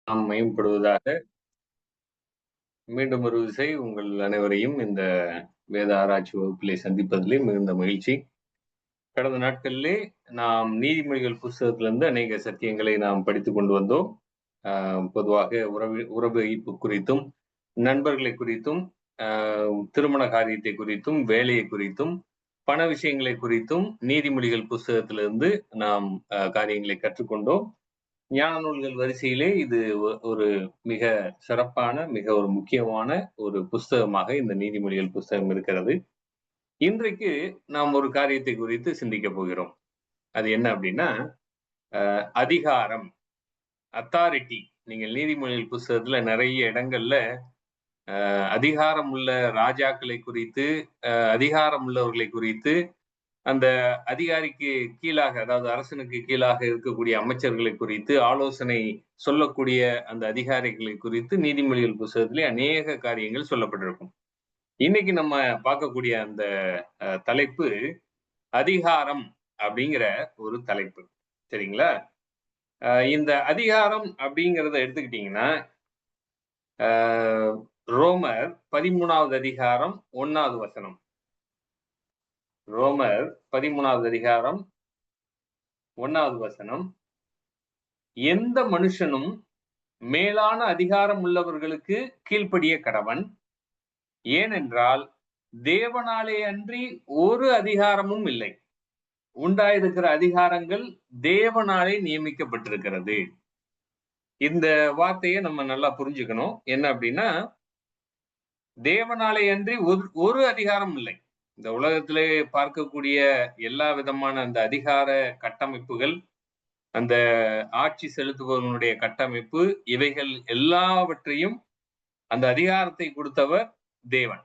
நாம் மேம்படுவதாக. மீண்டும் ஒரு விசை உங்கள் அனைவரையும் இந்த வேத ஆராய்ச்சி வகுப்பிலே சந்திப்பதிலே மிகுந்த மகிழ்ச்சி. கடந்த நாட்களிலே நாம் நீதிமொழிகள் புஸ்தகத்திலிருந்து அநேக சத்தியங்களை நாம் படித்துக் கொண்டு வந்தோம். பொதுவாக உறவு வைப்பு குறித்தும், நண்பர்களை குறித்தும், திருமண காரியத்தை குறித்தும், வேலையை குறித்தும், பண விஷயங்களை குறித்தும் நீதிமொழிகள் புஸ்தகத்திலிருந்து நாம் காரியங்களை கற்றுக்கொண்டோம். ஞான நூல்கள் வரிசையிலே இது ஒரு மிக சிறப்பான, மிக ஒரு முக்கியமான ஒரு புஸ்தகமாக இந்த நீதிமொழிகள் புஸ்தகம் இருக்கிறது. இன்றைக்கு நாம் ஒரு காரியத்தை குறித்து சிந்திக்க போகிறோம். அது என்ன அப்படின்னா, அதிகாரம், அத்தாரிட்டி. நீங்கள் நீதிமொழிகள் புஸ்தகத்துல நிறைய இடங்கள்ல அதிகாரம் உள்ள ராஜாக்களை குறித்து, அதிகாரம் உள்ளவர்களை குறித்து, அந்த அதிகாரிக்கு கீழாக, அதாவது அரசனுக்கு கீழாக இருக்கக்கூடிய அமைச்சர்களை குறித்து ஆலோசனை சொல்லக்கூடிய அந்த அதிகாரிகளை குறித்து நீதிமொழிகள் புத்தகத்திலே அநேக காரியங்கள் சொல்லப்பட்டிருக்கும். இன்னைக்கு நம்ம பார்க்கக்கூடிய அந்த தலைப்பு அதிகாரம் அப்படிங்கிற ஒரு தலைப்பு. சரிங்களா? இந்த அதிகாரம் அப்படிங்கிறத எடுத்துக்கிட்டீங்கன்னா, ரோமர் 13வது அதிகாரம் 1வது வசனம். ரோமர் 13வது அதிகாரம் 1வது வசனம். எந்த மனுஷனும் மேலான அதிகாரம் உள்ளவர்களுக்கு கீழ்ப்படிய கடவன். ஏனென்றால் தேவனாலே அன்றி ஒரு அதிகாரமும் இல்லை. உண்டாயிருக்கிற அதிகாரங்கள் தேவனாலே நியமிக்கப்பட்டிருக்கிறது. இந்த வார்த்தையை நம்ம நல்லா புரிஞ்சுக்கணும். என்ன அப்படின்னா, தேவனாலே அன்றி ஒரு அதிகாரம் இல்லை. இந்த உலகத்திலே பார்க்கக்கூடிய எல்லா விதமான அந்த அதிகார கட்டமைப்புகள், அந்த ஆட்சி செலுத்துபவர்களுடைய கட்டமைப்பு, இவைகள் எல்லாவற்றையும் அந்த அதிகாரத்தை கொடுத்தவர் தேவன்.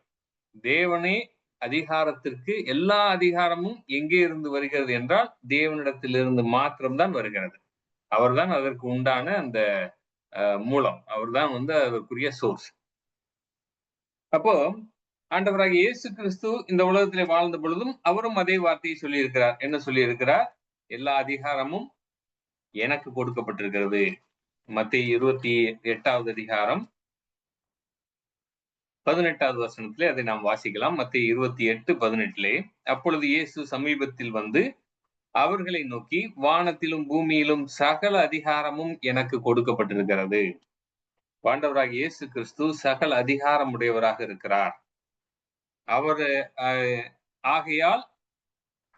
தேவனே அதிகாரத்திற்கு, எல்லா அதிகாரமும் எங்கே இருந்து வருகிறது என்றால் தேவனிடத்திலிருந்து மாத்திரம்தான் வருகிறது. அவர்தான் அதற்கு உண்டான அந்த மூலம். அவர்தான் அதற்குரிய சோர்ஸ். அப்போ ஆண்டவராகிய இயேசு கிறிஸ்து இந்த உலகத்திலே வாழ்ந்த பொழுதும் அவரும் அதே வார்த்தையை சொல்லியிருக்கிறார். என்ன சொல்லியிருக்கிறார்? எல்லா அதிகாரமும் எனக்கு கொடுக்கப்பட்டிருக்கிறது. மத்தேயு 28வது அதிகாரம் 18வது வசனத்திலே அதை நாம் வாசிக்கலாம். மத்தேயு 28:18. அப்பொழுது இயேசு சமீபத்தில் வந்து அவர்களை நோக்கி, வானத்திலும் பூமியிலும் சகல அதிகாரமும் எனக்கு கொடுக்கப்பட்டிருக்கிறது. ஆண்டவராகிய இயேசு கிறிஸ்து சகல அதிகாரம் உடையவராக இருக்கிறார். அவர் ஆகையால்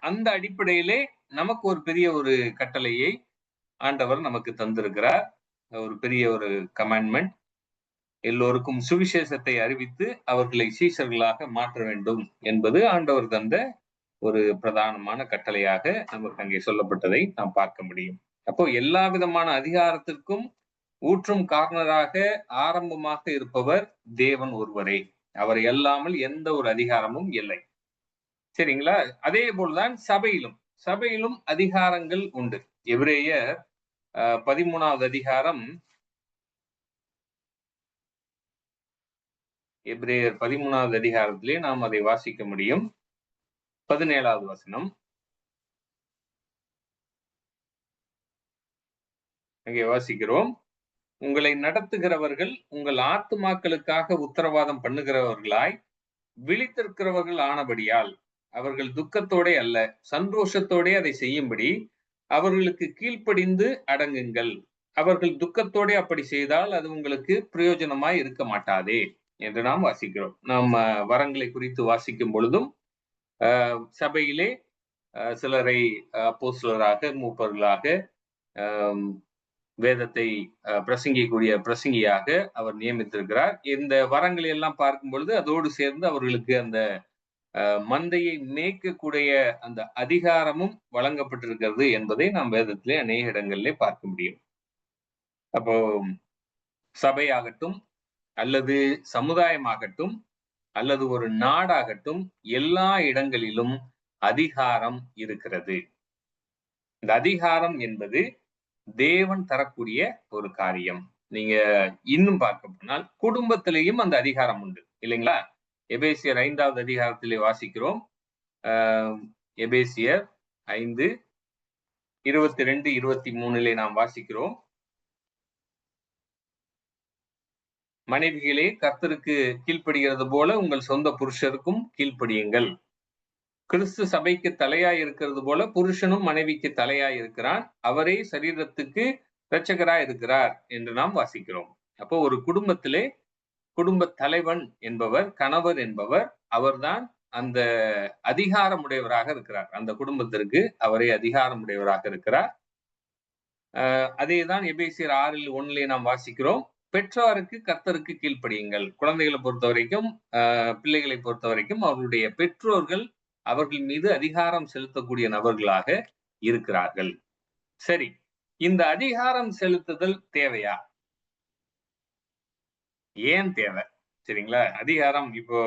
அந்த அடிப்படையிலே நமக்கு ஒரு பெரிய ஒரு கட்டளையை ஆண்டவர் நமக்கு தந்திருக்கிறார். ஒரு பெரிய ஒரு கமாண்ட்மெண்ட். எல்லோருக்கும் சுவிசேஷத்தை அறிவித்து அவர்களை சீஷர்களாக மாற்ற வேண்டும் என்பது ஆண்டவர் தந்த ஒரு பிரதானமான கட்டளையாக நமக்கு அங்கே சொல்லப்பட்டதை நாம் பார்க்க முடியும். அப்போ எல்லா விதமான அதிகாரத்திற்கும் ஊற்றும் காரணராக, ஆரம்பமாக இருப்பவர் தேவன் ஒருவரே. அவர் அல்லாமல் எந்த ஒரு அதிகாரமும் இல்லை. சரிங்களா? அதே போல்தான் சபையிலும் அதிகாரங்கள் உண்டு. எபிரேயர் 13வது அதிகாரம், எபிரேயர் 13வது அதிகாரத்திலே நாம் அதை வாசிக்க முடியும். 17வது வசனம். அங்கே வாசிக்கிறோம். உங்களை நடத்துகிறவர்கள் உங்கள் ஆத்துமாக்களுக்காக உத்தரவாதம் பண்ணுகிறவர்களாய் விழித்திருக்கிறவர்கள் ஆனபடியால் அவர்கள் துக்கத்தோட அல்ல, சந்தோஷத்தோட அதை செய்யும்படி அவர்களுக்கு கீழ்ப்படிந்து அடங்குங்கள். அவர்கள் துக்கத்தோட அப்படி செய்தால் அது உங்களுக்கு பிரயோஜனமாய் இருக்க மாட்டாதே என்று நாம் வாசிக்கிறோம். நாம் வரங்களை குறித்து வாசிக்கும் பொழுதும் சபையிலே சிலரை அப்போஸ்தலராக, மூப்பர்களாக, வேதத்தை பிரசங்கிக்கூடிய பிரசங்கியாக அவர் நியமித்திருக்கிறார். இந்த வரங்களை எல்லாம் பார்க்கும் பொழுது அதோடு சேர்ந்து அவர்களுக்கு அந்த மந்தையை மேய்க்கக்கூடிய அந்த அதிகாரமும் வழங்கப்பட்டிருக்கிறது என்பதை நாம் வேதத்திலே அநேக இடங்களிலே பார்க்க முடியும். அப்போ சபையாகட்டும், அல்லது சமுதாயமாகட்டும், அல்லது ஒரு நாடாகட்டும், எல்லா இடங்களிலும் அதிகாரம் இருக்கிறது. இந்த அதிகாரம் என்பது தேவன் தரக்கூடிய ஒரு காரியம். நீங்க இன்னும் பார்க்க போனால் குடும்பத்திலேயும் அந்த அதிகாரம் உண்டு, இல்லைங்களா? எபேசியர் 5வது அதிகாரத்திலே வாசிக்கிறோம். எபேசியர் 5:22-23 நாம் வாசிக்கிறோம். மனைவிகளே கர்த்தருக்கு கீழ்ப்படுகிறது போல உங்கள் சொந்த புருஷருக்கும் கீழ்ப்படியுங்கள். கிறிஸ்து சபைக்கு தலையாய் இருக்கிறது போல புருஷனும் மனைவிக்கு தலையாய் இருக்கிறான். அவரே சரீரத்துக்கு இரட்சகராய் இருக்கிறார் என்று நாம் வாசிக்கிறோம். அப்போ ஒரு குடும்பத்திலே குடும்ப தலைவன் என்பவர், கணவர் என்பவர், அவர்தான் அந்த அதிகாரமுடையவராக இருக்கிறார். அந்த குடும்பத்திற்கு அவரே அதிகாரமுடையவராக இருக்கிறார். அதேதான் எபேசியர் 6:1 நாம் வாசிக்கிறோம். பெற்றோருக்கு கர்த்தருக்கு கீழ்ப்படியுங்கள். குழந்தைகளை பொறுத்த வரைக்கும், பிள்ளைகளை பொறுத்த வரைக்கும் அவர்களுடைய பெற்றோர்கள் அவர்கள் மீது அதிகாரம் செலுத்தக்கூடிய நபர்களாக இருக்கிறார்கள். சரி, இந்த அதிகாரம் செலுத்துதல் தேவையா? ஏன் தேவை? சரிங்களா? அதிகாரம் இப்போ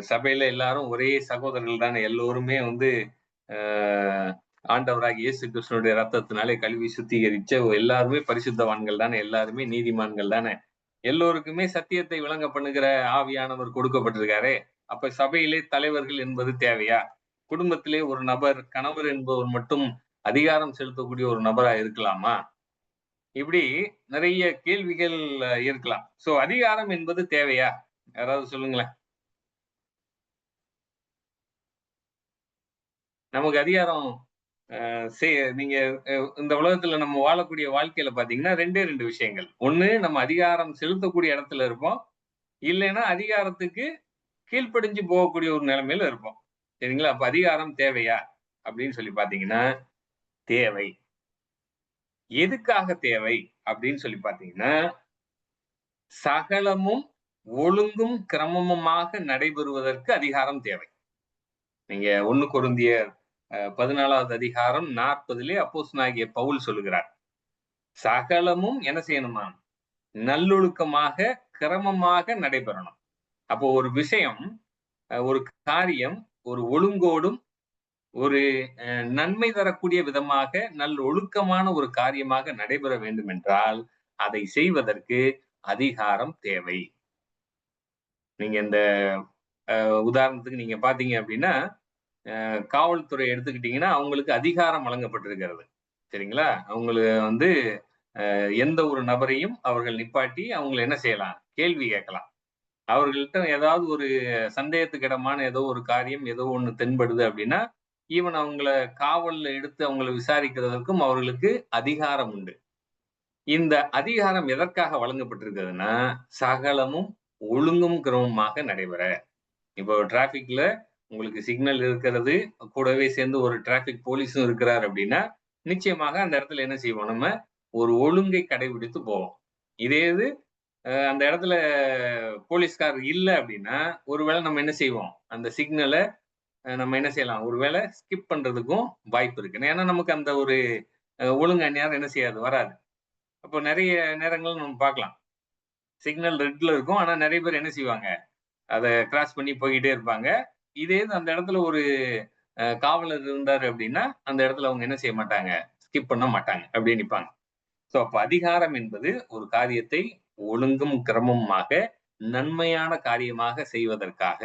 சபையில எல்லாரும் ஒரே சகோதரர்கள் தானே. எல்லோருமே வந்து ஆண்டவராகிய இயேசு கிறிஸ்துவினுடைய ரத்தத்தினாலே கழுவி சுத்திகரிச்ச எல்லாருமே பரிசுத்தவான்கள் தானே. எல்லாருமே நீதிமான்கள் தானே. எல்லோருக்குமே சத்தியத்தை விளங்க பண்ணுகிற ஆவியானவர் கொடுக்கப்பட்டிருக்காரே. அப்ப சபையிலே தலைவர்கள் என்பது தேவையா? குடும்பத்திலே ஒரு நபர், கணவர் என்பவர் மட்டும் அதிகாரம் செலுத்தக்கூடிய ஒரு நபரா இருக்கலாமா? இப்படி நிறைய கேள்விகள் இருக்கலாம். சோ அதிகாரம் என்பது தேவையா? யாராவது சொல்லுங்களேன். நமக்கு அதிகாரம் நீங்க இந்த உலகத்துல நம்ம வாழக்கூடிய வாழ்க்கையில பாத்தீங்கன்னா 2 விஷயங்கள். ஒண்ணு, நம்ம அதிகாரம் செலுத்தக்கூடிய இடத்துல இருப்போம். இல்லைன்னா அதிகாரத்துக்கு கீழ்ப்படிஞ்சு போகக்கூடிய ஒரு நிலைமையில இருப்போம். சரிங்களா? அப்ப அதிகாரம் தேவையா? அப்படின்னு சொல்லி பாத்தீங்கன்னா, தேவை. எதுக்காக தேவை? அப்படின்னு சொல்லி பாத்தீங்கன்னா, சகலமும் ஒழுங்கும் கிரமமுமாக நடைபெறுவதற்கு அதிகாரம் தேவை. நீங்க 1 கொரிந்தியர் 14வது அதிகாரம் 40 அப்போஸ்தலனாகிய பவுல் சொல்லுகிறார். சகலமும் என்ன செய்யணுமாம்? நல்லொழுக்கமாக, கிரமமாக நடைபெறணும். அப்போ ஒரு விஷயம், ஒரு காரியம், ஒரு ஒழுங்கோடும், ஒரு நன்மை தரக்கூடிய விதமாக, ஒழுக்கமான ஒரு காரியமாக நடைபெற வேண்டும் என்றால், அதை செய்வதற்கு அதிகாரம் தேவை. நீங்க இந்த உதாரணத்துக்கு நீங்க பார்த்தீங்க அப்படின்னா, காவல்துறை எடுத்துக்கிட்டீங்கன்னா, அவங்களுக்கு அதிகாரம் வழங்கப்பட்டிருக்கிறது. சரிங்களா? அவங்களுக்கு வந்து எந்த ஒரு நபரையும் அவர்கள் நிப்பாட்டி அவங்கள என்ன செய்யலாம்? கேள்வி கேட்கலாம். அவர்கள்ட்ட ஏதாவது ஒரு சந்தேகத்துக்கு இடமான ஏதோ ஒரு காரியம், ஏதோ ஒண்ணு தென்படுது அப்படின்னா, ஈவன் அவங்கள காவல்ல எடுத்து அவங்கள விசாரிக்கிறதற்கும் அவர்களுக்கு அதிகாரம் உண்டு. இந்த அதிகாரம் எதற்காக வழங்கப்பட்டிருக்கிறதுன்னா, சகலமும் ஒழுங்கும் கிரமமாக நடைபெற. இப்போ டிராபிக்ல உங்களுக்கு சிக்னல் இருக்கிறது, கூடவே சேர்ந்து ஒரு டிராபிக் போலீஸும் இருக்கிறார் அப்படின்னா, நிச்சயமாக அந்த இடத்துல என்ன செய்வோம் நம்ம? ஒரு ஒழுங்கை கடைபிடித்து போவோம். இதே இது அந்த இடத்துல போலீஸ்காரர் இல்ல அப்படின்னா, ஒருவேளை நம்ம என்ன செய்வோம்? அந்த சிக்னல நம்ம என்ன செய்யலாம்? ஒருவேளை ஸ்கிப் பண்றதுக்கும் வாய்ப்பு இருக்கு. ஏன்னா, நமக்கு அந்த ஒரு ஒழுங்கு அந்நேரம் என்ன செய்யாது? வராது. அப்போ நெறைய நேரங்கள்ல நம்ம பார்க்கலாம். சிக்னல் ரெட்ல இருக்கும். ஆனா நெறைய பேர் என்ன செய்வாங்க? அத கிராஸ் பண்ணி போய்க்கிட்டே இருப்பாங்க. இதே இது அந்த இடத்துல ஒரு காவலர் இருந்தாரு அப்படின்னா, அந்த இடத்துல அவங்க என்ன செய்ய மாட்டாங்க? ஸ்கிப் பண்ண மாட்டாங்க. அப்படியே நிப்பாங்க. சோ அப்ப அதிகாரம் என்பது ஒரு காரியத்தை ஒழுங்கும் கிரமமுமாக நன்மையான காரியமாக செய்வதற்காக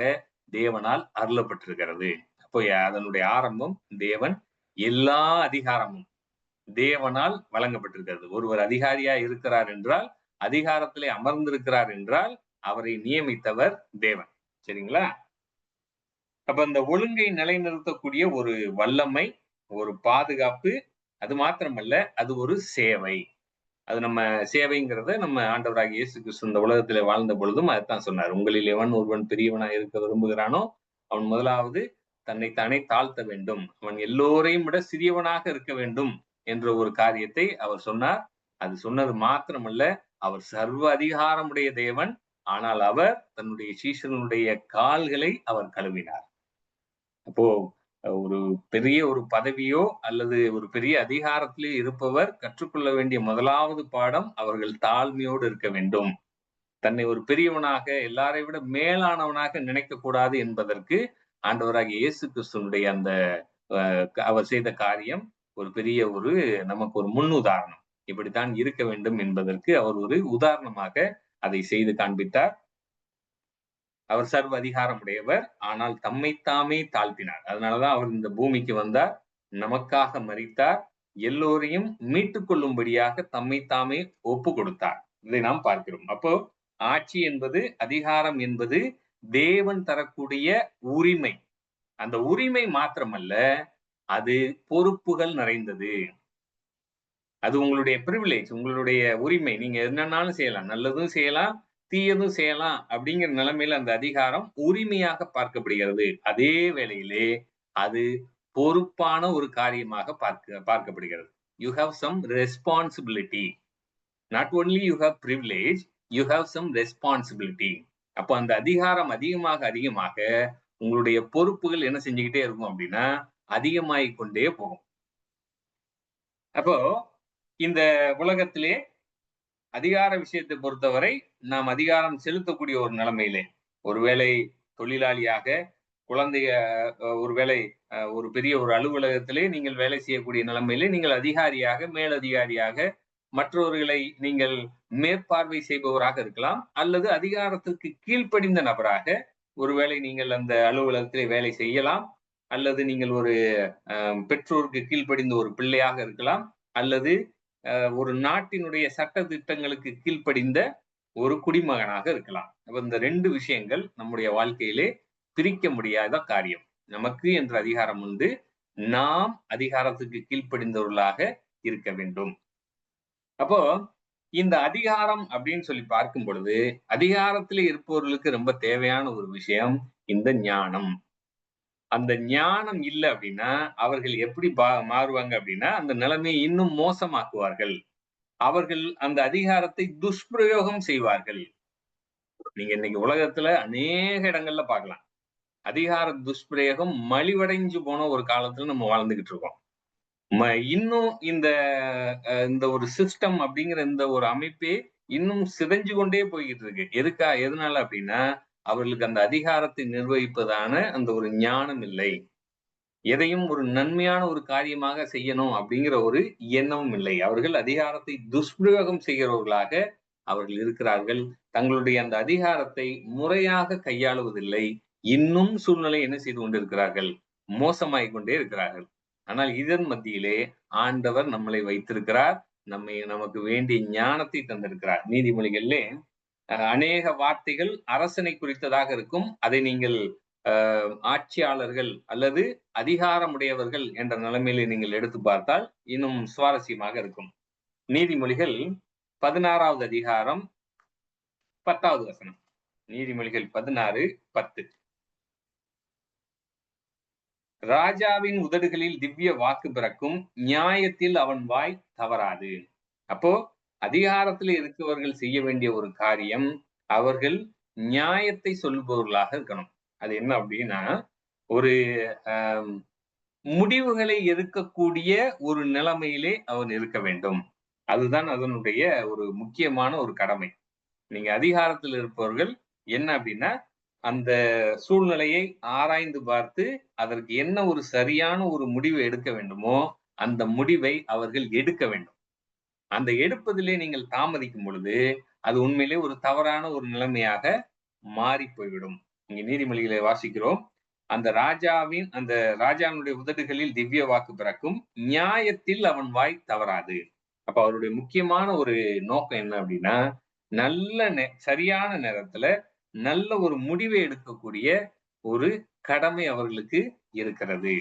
தேவனால் அருளப்பட்டிருக்கிறது. அப்போ அதனுடைய ஆரம்பம் தேவன். எல்லா அதிகாரமும் தேவனால் வழங்கப்பட்டிருக்கிறது. ஒருவர் அதிகாரியா இருக்கிறார் என்றால், அதிகாரத்திலே அமர்ந்திருக்கிறார் என்றால், அவரை நியமித்தவர் தேவன். சரிங்களா? அப்ப அந்த ஒழுங்கை நிலைநிறுத்தக்கூடிய ஒரு வல்லமை, ஒரு பாதுகாப்பு, அது மாத்திரமல்ல, அது ஒரு சேவை. அது நம்ம சேவைங்கிறத நம்ம ஆண்டவராகிய இயேசு கிறிஸ்து இந்த உலகத்திலே வாழ்ந்த பொழுதும் அதத்தான் சொன்னார். உங்களில் எவன் ஒருவன் பெரியவனாய் இருக்க விரும்புகிறானோ, அவன் முதலாவது தன்னைத்தானே தாழ்த்த வேண்டும். அவன் எல்லோரையும் விட சிறியவனாக இருக்க வேண்டும் என்ற ஒரு காரியத்தை அவர் சொன்னார். அது சொன்னது மாத்திரமல்ல, அவர் சர்வ அதிகாரமுடைய தேவன். ஆனால் அவர் தன்னுடைய சீஷர்களுடைய கால்களை அவர் கழுவினார். அப்போ ஒரு பெரிய ஒரு பதவியோ அல்லது ஒரு பெரிய அதிகாரத்திலே இருப்பவர் கற்றுக்கொள்ள வேண்டிய முதலாவது பாடம் அவர்கள் தாழ்மையோடு இருக்க வேண்டும். தன்னை ஒரு பெரியவனாக, எல்லாரை விட மேலானவனாக நினைக்கக்கூடாது என்பதற்கு ஆண்டவராகிய இயேசு கிறிஸ்துவினுடைய அந்த அவர் செய்த காரியம் ஒரு பெரிய ஒரு நமக்கு ஒரு முன்னுதாரணம். இப்படித்தான் இருக்க வேண்டும் என்பதற்கு அவர் ஒரு உதாரணமாக அதை செய்து காண்பித்தார். அவர் சர்வ அதிகாரம் உடையவர். ஆனால் தம்மைத்தாமே தாழ்த்தினார். அதனாலதான் அவர் இந்த பூமிக்கு வந்தார். நமக்காக மரித்தார். எல்லோரையும் மீட்டுக் கொள்ளும்படியாக தம்மைத்தாமே ஒப்பு கொடுத்தார். இதை நாம் பார்க்கிறோம். அப்போ ஆட்சி என்பது, அதிகாரம் என்பது தேவன் தரக்கூடிய உரிமை. அந்த உரிமை மாத்திரமல்ல, அது பொறுப்புகள் நிறைந்தது. அது உங்களுடைய பிரிவிலேஜ், உங்களுடைய உரிமை. நீங்க என்னன்னாலும் செய்யலாம். நல்லதும் செய்யலாம், தீயதும் செய்யலாம் அப்படிங்கிற நிலைமையில அந்த அதிகாரம் உரிமையாக பார்க்கப்படுகிறது. அதே வேளையிலே அது பொறுப்பான ஒரு காரியமாக பார்க்கப்படுகிறது. You have some responsibility. Not only you have privilege, you have some responsibility. அப்போ அந்த அதிகாரம் அதிகமாக அதிகமாக உங்களுடைய பொறுப்புகள் என்ன செஞ்சுக்கிட்டே இருக்கும் அப்படின்னா அதிகமாகிக் கொண்டே போகும். அப்போ இந்த உலகத்திலே அதிகார விஷயத்தை பொறுத்தவரை நாம் அதிகாரம் செலுத்தக்கூடிய ஒரு நிலைமையிலே, ஒருவேளை தொழிலாளியாக, குழந்தைய ஒருவேளை ஒரு பெரிய ஒரு அலுவலகத்திலே நீங்கள் வேலை செய்யக்கூடிய நிலைமையிலே நீங்கள் அதிகாரியாக, மேலதிகாரியாக, மற்றவர்களை நீங்கள் மேற்பார்வை செய்பவராக இருக்கலாம், அல்லது அதிகாரத்திற்கு கீழ்ப்படிந்த நபராக ஒருவேளை நீங்கள் அந்த அலுவலகத்திலே வேலை செய்யலாம், அல்லது நீங்கள் ஒரு பெற்றோருக்கு கீழ்ப்படிந்த ஒரு பிள்ளையாக இருக்கலாம், அல்லது ஒரு நாட்டினுடைய சட்ட திட்டங்களுக்கு கீழ்ப்படிந்த ஒரு குடிமகனாக இருக்கலாம். அப்ப இந்த 2 விஷயங்கள் நம்முடைய வாழ்க்கையிலே பிரிக்க முடியாத காரியம். நமக்கு என்ற அதிகாரம் உண்டு. நாம் அதிகாரத்துக்கு கீழ்ப்படிந்தவர்களாக இருக்க வேண்டும். அப்போ இந்த அதிகாரம் அப்படின்னு சொல்லி பார்க்கும் பொழுது, அதிகாரத்திலே இருப்பவர்களுக்கு ரொம்ப தேவையான ஒரு விஷயம் இந்த ஞானம். அந்த ஞானம் இல்ல அப்படின்னா, அவர்கள் எப்படி மாறுவாங்க அப்படின்னா, அந்த நிலைமையை இன்னும் மோசமாக்குவார்கள். அவர்கள் அந்த அதிகாரத்தை துஷ்பிரயோகம் செய்வார்கள். நீங்க இன்னைக்கு உலகத்துல அநேக இடங்கள்ல பார்க்கலாம். அதிகார துஷ்பிரயோகம் மலிவடைஞ்சு போன ஒரு காலத்துல நம்ம வாழ்ந்துகிட்டு இருக்கோம். இன்னும் இந்த ஒரு சிஸ்டம் அப்படிங்கிற இந்த ஒரு அமைப்பே இன்னும் சிதைஞ்சு கொண்டே போய்கிட்டு இருக்கு. எதனால அப்படின்னா, அவர்களுக்கு அந்த அதிகாரத்தை நிர்வகிப்பதான அந்த ஒரு ஞானம் இல்லை. எதையும் ஒரு நன்மையான ஒரு காரியமாக செய்யணும் அப்படிங்கிற ஒரு எண்ணமும் இல்லை. அவர்கள் அதிகாரத்தை துஷ்பிரயோகம் செய்கிறவர்களாக அவர்கள் இருக்கிறார்கள். தங்களுடைய அந்த அதிகாரத்தை முறையாக கையாளுவதில்லை. இன்னும் சூழ்நிலை என்ன செய்து கொண்டிருக்கிறார்கள்? மோசமாகிக் கொண்டே இருக்கிறார்கள். ஆனால் இதன் மத்தியிலே ஆண்டவர் நம்மளை வைத்திருக்கிறார். நமக்கு வேண்டிய ஞானத்தை தந்திருக்கிறார். நீதிமொழிகளிலே அநேக வார்த்தைகள் அரசனை குறித்ததாக இருக்கும். அதை நீங்கள் ஆட்சியாளர்கள் அல்லது அதிகாரமுடையவர்கள் என்ற நிலைமையில நீங்கள் எடுத்து பார்த்தால் இன்னும் சுவாரஸ்யமாக இருக்கும். நீதிமொழிகள் 16வது அதிகாரம் 10வது வசனம். நீதிமொழிகள் 16:10. ராஜாவின் உதடுகளில் திவ்ய வாக்கு பிறக்கும், நியாயத்தில் அவன் வாய் தவறாது. அப்போ அதிகாரத்தில் இருக்கவர்கள் செய்ய வேண்டிய ஒரு காரியம், அவர்கள் நியாயத்தை சொல்லுபவர்களாக இருக்கணும். அது என்ன அப்படின்னா, ஒரு முடிவுகளை எடுக்கக்கூடிய ஒரு நிலைமையிலே அவன் இருக்க வேண்டும். அதுதான் அதனுடைய ஒரு முக்கியமான ஒரு கடமை. நீங்க அதிகாரத்தில் இருப்பவர்கள் என்ன அப்படின்னா, அந்த சூழ்நிலையை ஆராய்ந்து பார்த்து அதற்கு என்ன ஒரு சரியான ஒரு முடிவு எடுக்க வேண்டுமோ அந்த முடிவை அவர்கள் எடுக்க வேண்டும். அந்த எடுப்பதிலே நீங்கள் தாமதிக்கும் பொழுது அது உண்மையிலே ஒரு தவறான ஒரு நிலைமையாக மாறி போய்விடும். இங்க நீதிமொழிகளை வாசிக்கிறோம். அந்த ராஜாவினுடைய உதடுகளில் திவ்ய வாக்கு பிறக்கும், நியாயத்தில் அவன் வாய் தவறாது. அப்ப அவருடைய முக்கியமான ஒரு நோக்கம் என்ன அப்படின்னா, சரியான நேரத்துல நல்ல ஒரு முடிவை எடுக்கக்கூடிய ஒரு கடமை அவர்களுக்கு இருக்கிறது.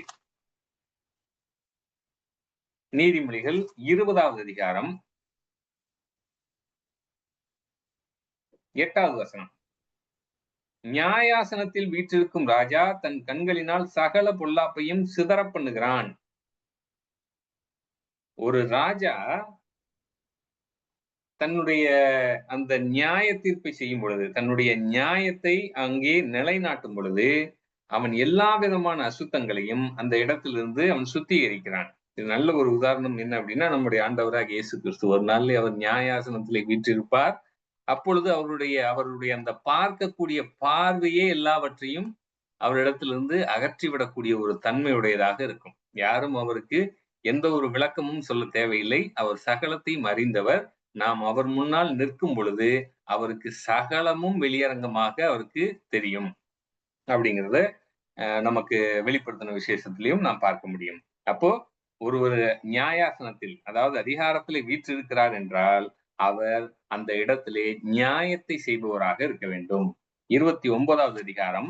நீதிமொழிகள் 20வது அதிகாரம் 8வது வசனம். நியாயாசனத்தில் வீற்றிருக்கும் ராஜா தன் கண்களினால் சகல பொல்லாப்பையும் சிதற பண்ணுகிறான். ஒரு ராஜா தன்னுடைய அந்த நியாய தீர்ப்பை செய்யும் பொழுது, தன்னுடைய நியாயத்தை அங்கே நிலைநாட்டும் பொழுது, அவன் எல்லா விதமான அசுத்தங்களையும் அந்த இடத்திலிருந்து அவன் சுத்திகரிக்கிறான். இது நல்ல ஒரு உதாரணம் என்ன அப்படின்னா, நம்முடைய ஆண்டவராக இயேசு கிறிஸ்து ஒரு நாளிலே அவர் நியாயாசனத்திலே வீற்றிருப்பார். அப்பொழுது அவருடைய அந்த பார்க்கக்கூடிய பார்வையே எல்லாவற்றையும் அவரிடத்திலிருந்து அகற்றிவிடக்கூடிய ஒரு தன்மையுடையதாக இருக்கும். யாரும் அவருக்கு எந்த ஒரு விளக்கமும் சொல்ல தேவையில்லை. அவர் சகலத்தையும் அறிந்தவர். நாம் அவர் முன்னால் நிற்கும் பொழுது அவருக்கு சகலமும் வெளியரங்கமாக அவருக்கு தெரியும் அப்படிங்கிறத நமக்கு வெளிப்படுத்தின விசேஷத்திலையும் நாம் பார்க்க முடியும். அப்போ ஒரு நியாயாசனத்தில், அதாவது அதிகாரத்தில் வீற்றிருக்கிறார் என்றால் அவர் அந்த இடத்திலே நியாயத்தை செய்பவராக இருக்க வேண்டும். 29வது அதிகாரம்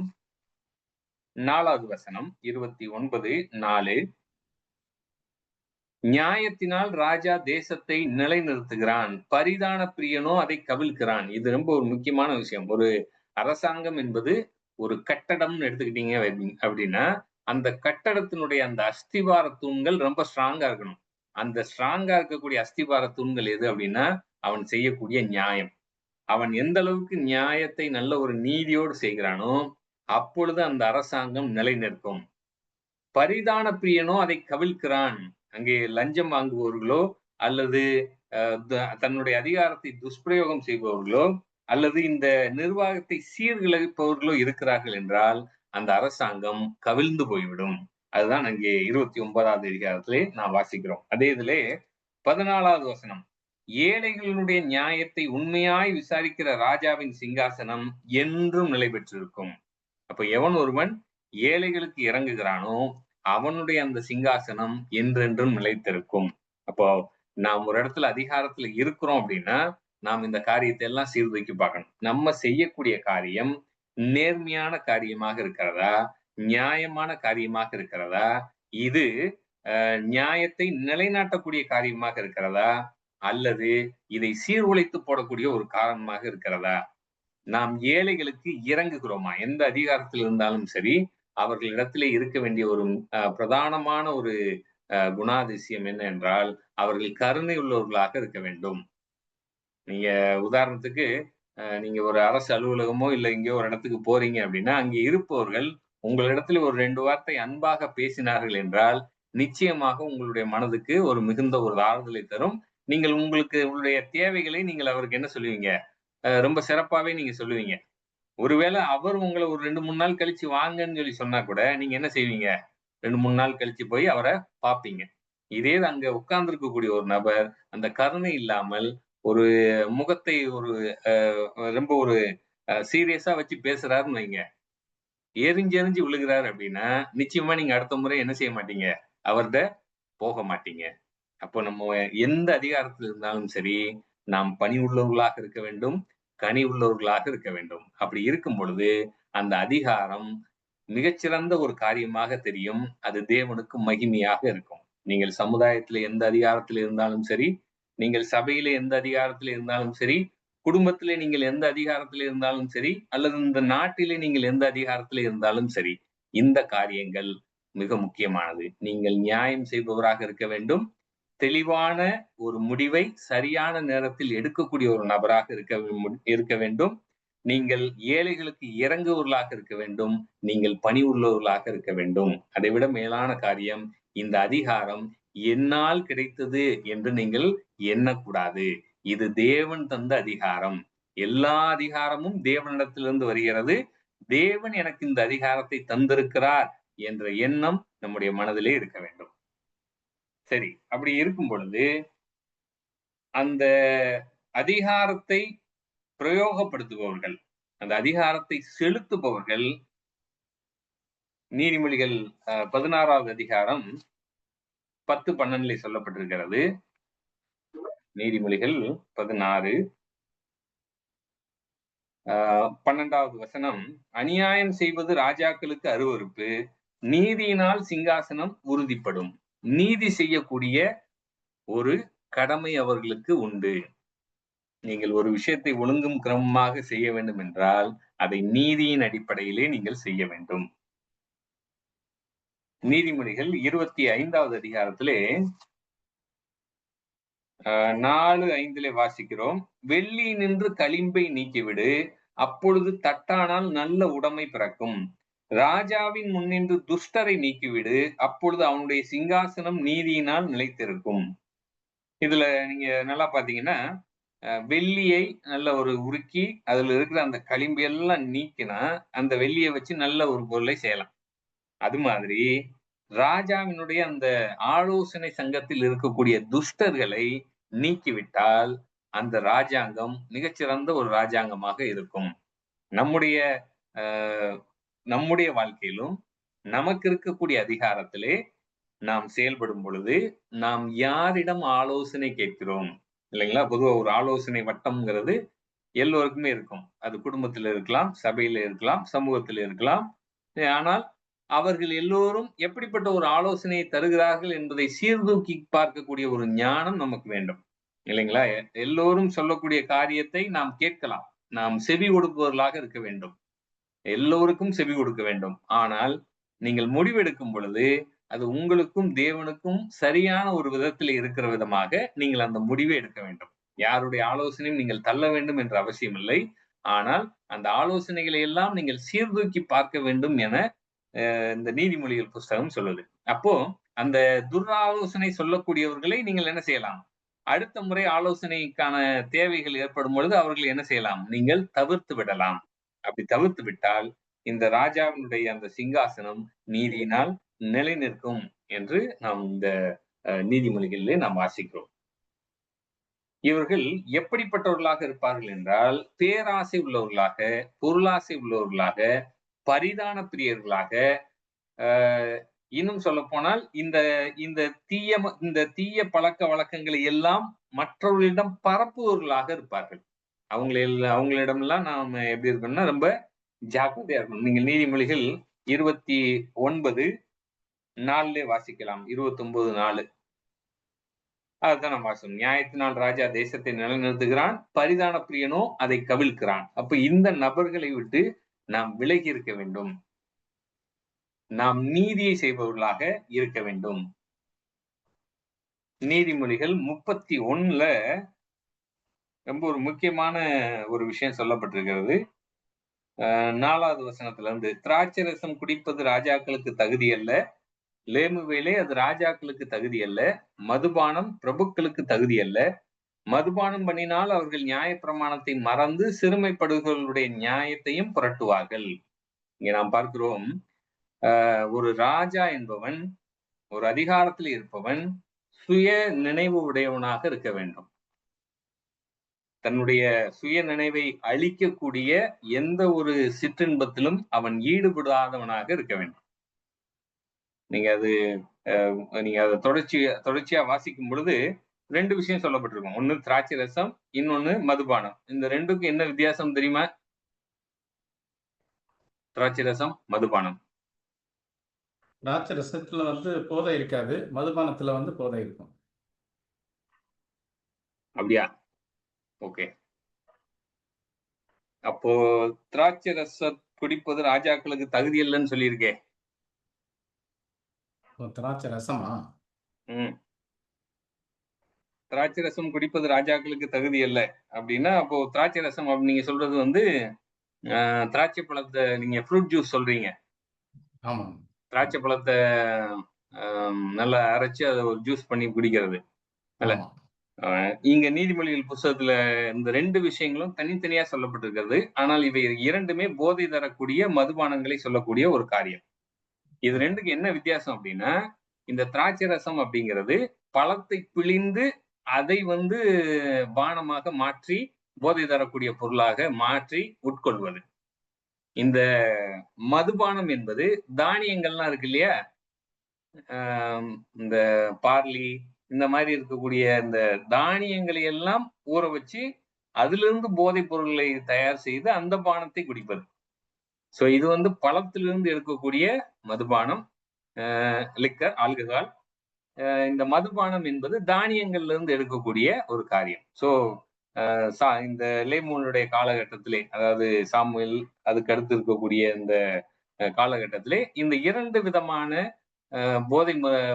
4வது வசனம். 29:4. நியாயத்தினால் ராஜா தேசத்தை நிலைநிறுத்துகிறான், பரிதான பிரியனோ அதை கவிழ்க்கிறான். இது ரொம்ப ஒரு முக்கியமான விஷயம். ஒரு அரசாங்கம் என்பது ஒரு கட்டடம்னு எடுத்துக்கிட்டீங்க அப்படின்னா, அந்த கட்டடத்தினுடைய அந்த அஸ்திவார தூண்கள் ரொம்ப ஸ்ட்ராங்கா இருக்கணும். அந்த ஸ்ட்ராங்கா இருக்கக்கூடிய அஸ்திவார தூண்கள் எது அப்படின்னா, அவன் செய்யக்கூடிய நியாயம். அவன் எந்த அளவுக்கு நியாயத்தை நல்ல ஒரு நீதியோடு செய்கிறானோ, அப்பொழுது அந்த அரசாங்கம் நிலைநிற்கும். பரிதான பிரியனோ அதை கவிழ்க்கிறான். அங்கே லஞ்சம் வாங்குபவர்களோ, அல்லது தன்னுடைய அதிகாரத்தை துஷ்பிரயோகம் செய்பவர்களோ, அல்லது இந்த நிர்வாகத்தை சீர்குலைப்பவர்களோ இருக்கிறார்கள் என்றால், அந்த அரசாங்கம் கவிழ்ந்து போய்விடும். அதுதான் அங்கே 29வது அதிகாரத்திலே நாம் வாசிக்கிறோம். அதே இதிலே 14வது வசனம். ஏழைகளுடைய நியாயத்தை உண்மையாய் விசாரிக்கிற ராஜாவின் சிங்காசனம் என்றும் நிலை பெற்றிருக்கும். அப்ப எவன் ஒருவன் ஏழைகளுக்கு இறங்குகிறானோ, அவனுடைய அந்த சிங்காசனம் என்றென்றும் நிலைத்திருக்கும். அப்போ நாம் ஒரு இடத்துல அதிகாரத்துல இருக்கிறோம் அப்படின்னா, நாம் இந்த காரியத்தை எல்லாம் சீர்தூக்கி பார்க்கணும். நம்ம செய்யக்கூடிய காரியம் நேர்மையான காரியமாக இருக்கிறதா? நியாயமான காரியமாக இருக்கிறதா? இது நியாயத்தை நிலைநாட்டக்கூடிய காரியமாக இருக்கிறதா? அல்லது இதை சீர்குலைத்து போடக்கூடிய ஒரு காரணமாக இருக்கிறதா? நாம் ஏழைகளுக்கு இறங்குகிறோமா? எந்த அதிகாரத்தில் இருந்தாலும் சரி, அவர்களிடத்திலே இருக்க வேண்டிய ஒரு பிரதானமான ஒரு குணாதிசயம் என்ன என்றால், அவர்கள் கருணை உள்ளவர்களாக இருக்க வேண்டும். நீங்க உதாரணத்துக்கு நீங்க ஒரு அரசு அலுவலகமோ, இல்ல எங்கேயோ ஒரு இடத்துக்கு போறீங்க அப்படின்னா, அங்கே இருப்பவர்கள் உங்களிடத்தில் ஒரு 2 வார்த்தை அன்பாக பேசினார்கள் என்றால், நிச்சயமாக உங்களுடைய மனதுக்கு ஒரு மிகுந்த ஒரு ஆறுதலை தரும். நீங்கள் உங்களுக்கு உங்களுடைய தேவைகளை நீங்கள் அவருக்கு என்ன சொல்லுவீங்க? ரொம்ப சிறப்பாவே நீங்க சொல்லுவீங்க. ஒருவேளை அவர் உங்கள ஒரு 2, 3 நாள் கழிச்சு வாங்கன்னு சொல்லி சொன்னா கூட, நீங்க என்ன செய்வீங்க? 2, 3 நாள் கழிச்சு போய் அவர பார்ப்பீங்க. இதே அங்க உட்கார்ந்திருக்கக்கூடிய ஒரு நபர், அந்த கருணை இல்லாமல், ஒரு முகத்தை ஒரு ரொம்ப ஒரு சீரியஸா வச்சு பேசுறாருன்னு வைங்க. எரிஞ்சு எரிஞ்சு விழுகிறாரு அப்படின்னா, நிச்சயமா நீங்க அடுத்த முறை என்ன செய்ய மாட்டீங்க? அவர்ட்ட போக மாட்டீங்க. அப்போ நம்ம எந்த அதிகாரத்தில் இருந்தாலும் சரி, நாம் பணிவுள்ளவர்களாக இருக்க வேண்டும், கனி உள்ளவர்களாக இருக்க வேண்டும். அப்படி இருக்கும் பொழுது, அந்த அதிகாரம் மிகச்சிறந்த ஒரு காரியமாக தெரியும். அது தேவனுக்கு மகிமையாக இருக்கும். நீங்கள் சமுதாயத்தில எந்த அதிகாரத்தில் இருந்தாலும் சரி, நீங்கள் சபையிலே எந்த அதிகாரத்தில் இருந்தாலும் சரி, குடும்பத்திலே நீங்கள் எந்த அதிகாரத்தில் இருந்தாலும் சரி, அல்லது இந்த நாட்டிலே நீங்கள் எந்த அதிகாரத்தில் இருந்தாலும் சரி, இந்த காரியங்கள் மிக முக்கியமானது. நீங்கள் நியாயம் செய்பவராக இருக்க வேண்டும். தெளிவான ஒரு முடிவை சரியான நேரத்தில் எடுக்கக்கூடிய ஒரு நபராக இருக்க வேண்டும். நீங்கள் ஏழைகளுக்கு இறங்குவர்களாக இருக்க வேண்டும். நீங்கள் பணி உள்ளவர்களாக இருக்க வேண்டும். அதைவிட மேலான காரியம், இந்த அதிகாரம் என்னால் கிடைத்தது என்று நீங்கள் எண்ணக்கூடாது. இது தேவன் தந்த அதிகாரம். எல்லா அதிகாரமும் தேவனிடத்திலிருந்து வருகிறது. தேவன் எனக்கு இந்த அதிகாரத்தை தந்திருக்கிறார் என்ற எண்ணம் நம்முடைய மனதிலே இருக்க வேண்டும். சரி, அப்படி இருக்கும் பொழுது, அந்த அதிகாரத்தை பிரயோகப்படுத்துபவர்கள், அந்த அதிகாரத்தை செலுத்துபவர்கள், நீதிமொழிகள் 16வது அதிகாரம் 10, 12 சொல்லப்பட்டிருக்கிறது. நீதிமொழிகள் 16 12வது வசனம். அநியாயம் செய்வது ராஜாக்களுக்கு அருவருப்பு, நீதியினால் சிங்காசனம் உறுதிப்படும். நீதி செய்யக்கூடிய ஒரு கடமை அவர்களுக்கு உண்டு. நீங்கள் ஒரு விஷயத்தை ஒழுங்கும் கிரமமாக செய்ய வேண்டும் என்றால், அதை நீதியின் அடிப்படையிலே நீங்கள் செய்ய வேண்டும். நீதிமொழிகள் 25வது அதிகாரத்திலே 4:5 வாசிக்கிறோம். வெள்ளி நின்று களிம்பை நீக்கிவிடு, அப்பொழுது தட்டானால் நல்ல உடைமை பிறக்கும். ராஜாவின் முன்னின்று துஷ்டரை நீக்கிவிடு, அப்பொழுது அவனுடைய சிங்காசனம் நீதியினால் நிலைத்திருக்கும். இதுல நீங்க நல்லா பாத்தீங்கன்னா, வெள்ளியை நல்ல ஒரு உருக்கி அதுல இருக்கிற அந்த களிம்பு எல்லாம் நீக்கினா அந்த வெள்ளியை வச்சு நல்ல ஒரு பொருளை செய்யலாம். அது மாதிரி ராஜாவினுடைய அந்த ஆலோசனை சங்கத்தில் இருக்கக்கூடிய துஷ்டர்களை நீக்கிவிட்டால் அந்த ராஜாங்கம் மிகச்சிறந்த ஒரு ராஜாங்கமாக இருக்கும். நம்முடைய நம்முடைய வாழ்க்கையிலும் நமக்கு இருக்கக்கூடிய அதிகாரத்திலே நாம் செயல்படும் பொழுது நாம் யாரிடம் ஆலோசனை கேட்கிறோம்? இல்லைங்களா? பொதுவா ஒரு ஆலோசனை வட்டம்ங்கிறது எல்லோருக்குமே இருக்கும். அது குடும்பத்தில இருக்கலாம், சபையில இருக்கலாம், சமூகத்தில இருக்கலாம். ஆனால் அவர்கள் எல்லோரும் எப்படிப்பட்ட ஒரு ஆலோசனையை தருகிறார்கள் என்பதை சீர்தூக்கி பார்க்கக்கூடிய ஒரு ஞானம் நமக்கு வேண்டும். இல்லைங்களா? எல்லோரும் சொல்லக்கூடிய காரியத்தை நாம் கேட்கலாம். நாம் செவி கொடுப்பவர்களாக இருக்க வேண்டும். எல்லோருக்கும் செவி கொடுக்க வேண்டும். ஆனால் நீங்கள் முடிவெடுக்கும் பொழுது, அது உங்களுக்கும், தேவனுக்கும் சரியான ஒரு விதத்தில இருக்கிற விதமாக நீங்கள் அந்த முடிவை எடுக்க வேண்டும். யாருடைய ஆலோசனையும் நீங்கள் தள்ள வேண்டும் என்ற அவசியம் இல்லை. ஆனால் அந்த ஆலோசனைகளை எல்லாம் நீங்கள் சீர்தூக்கி பார்க்க வேண்டும் என இந்த நீதிமொழிகள் புஸ்தகம் சொல்லுது. அப்போ அந்த துராலோசனை சொல்லக்கூடியவர்களை நீங்கள் என்ன செய்யலாம்? அடுத்த முறை ஆலோசனைக்கான தேவைகள் ஏற்படும் பொழுது அவர்கள் என்ன செய்யலாம்? நீங்கள் தவிர்த்து விடலாம். அப்படி தவிர்த்து விட்டால், இந்த ராஜாவினுடைய அந்த சிங்காசனம் நீதியினால் நிலைநிற்கும் என்று நாம் இந்த நீதிமொழிகளிலே நாம் வாசிக்கிறோம். இவர்கள் எப்படிப்பட்டவர்களாக இருப்பார்கள் என்றால், பேராசை உள்ளவர்களாக, பொருளாசை உள்ளவர்களாக, பரிதான பிரியர்களாக, அ இன்னும் சொல்லப்போனால் இந்த இந்த இந்த தீய பழக்கவழக்கங்களை எல்லாம் மற்றவர்களிடம் பரப்புபவர்களாக இருப்பார்கள். அவங்களிடமெல்லாம் நாம எப்படி இருக்கணும்னா, ரொம்ப ஜாக்கிரதையா இருக்கணும். நீங்கள் நீதிமொழிகள் 29:4 வாசிக்கலாம். 29:4 அதுதான் நம்ம வாசம். நியாயத்தினால் ராஜா தேசத்தை நிலைநிறுத்துகிறான். பரிதான பிரியனோ அதை கவிழ்க்கிறான். அப்ப இந்த நபர்களை விட்டு நாம் விலகி இருக்க வேண்டும். நாம் நீதியை செய்பவர்களாக இருக்க வேண்டும். நீதிமொழிகள் 31ல ரொம்ப ஒரு முக்கியமான ஒரு விஷயம் சொல்லப்பட்டிருக்கிறது. 4வது வசனத்துல இருந்து, திராட்சை ரசம் குடிப்பது ராஜாக்களுக்கு தகுதி அல்ல. லேமுவேலே அது ராஜாக்களுக்கு தகுதி அல்ல. மதுபானம் பிரபுக்களுக்கு தகுதி அல்ல. மதுபானம் பண்ணினால் அவர்கள் நியாயப்பிரமாணத்தை மறந்து சிறுமைப்படுகிறவர்களுடைய நியாயத்தையும் புரட்டுவார்கள். இங்க நாம் பார்க்கிறோம், ஒரு ராஜா என்பவன், ஒரு அதிகாரத்தில் இருப்பவன் சுய நினைவு உடையவனாக இருக்க வேண்டும். தன்னுடைய சுய நினைவை அழிக்கக்கூடிய எந்த ஒரு சிற்றின்பத்திலும் அவன் ஈடுபடாதவனாக இருக்க வேண்டும். நீங்க அது நீங்க அதை தொடர்ச்சியா வாசிக்கும் பொழுது 2 விஷயம் சொல்லப்பட்டிருக்கும். ஒண்ணு திராட்சை ரசம், இன்னொன்னு மதுபானம். இந்த 2க்கும் என்ன வித்தியாசம் தெரியுமா? திராட்சை ரசம், மதுபானம். திராட்சை ரசத்துல போதை இருக்காது, மதுபானத்துல போதை இருக்கும். அப்படியா? ஓகே. அப்போ திராட்சை ரசம் குடிப்பது ராஜாக்களுக்கு தகுதி இல்லைன்னு சொல்லியிருக்கே. திராட்சை ரசமா? திராட்சை ரசம் குடிப்பது ராஜாக்களுக்கு தகுதி அல்ல அப்படின்னா, அப்போ திராட்சை ரசம் நீங்க சொல்றது திராட்சை பழத்தை நீங்க ஃப்ரூட் ஜூஸ் சொல்றீங்க. ஆமா. திராட்சை பழத்தை நல்லா அரைச்சு அதை ஒரு ஜூஸ் பண்ணி குடிக்கிறது இல்ல. இங்க நீதிமொழிகள் புத்தகத்துல இந்த 2 விஷயங்களும் தனித்தனியா சொல்லப்பட்டிருக்கிறது. ஆனால் இவை 2மே போதை தரக்கூடிய மதுபானங்களை சொல்லக்கூடிய ஒரு காரியம். இது 2க்கு என்ன வித்தியாசம் அப்படின்னா, இந்த திராட்சை ரசம் அப்படிங்கிறது பழத்தை பிழிந்து அதை பானமாக மாற்றி போதை தரக்கூடிய பொருளாக மாற்றி உட்கொள்வது. இந்த மதுபானம் என்பது தானியங்கள்லாம் இருக்கு இல்லையா? இந்த பார்லி இந்த மாதிரி இருக்கக்கூடிய இந்த தானியங்களை எல்லாம் ஊற வச்சு அதிலிருந்து போதைப் பொருட்களை தயார் செய்து அந்த பானத்தை குடிப்பது. சோ இது பழத்திலிருந்து எடுக்கக்கூடிய மதுபானம், லிக்கர், ஆல்கஹால். இந்த மதுபானம் என்பது தானியங்கள்ல இருந்து எடுக்கக்கூடிய ஒரு காரியம். சோ இந்த லேமூனுடைய காலகட்டத்திலே, அதாவது சாமுவேல் அதுக்கு அடுத்து இருக்கக்கூடிய இந்த காலகட்டத்திலே இந்த 2 விதமான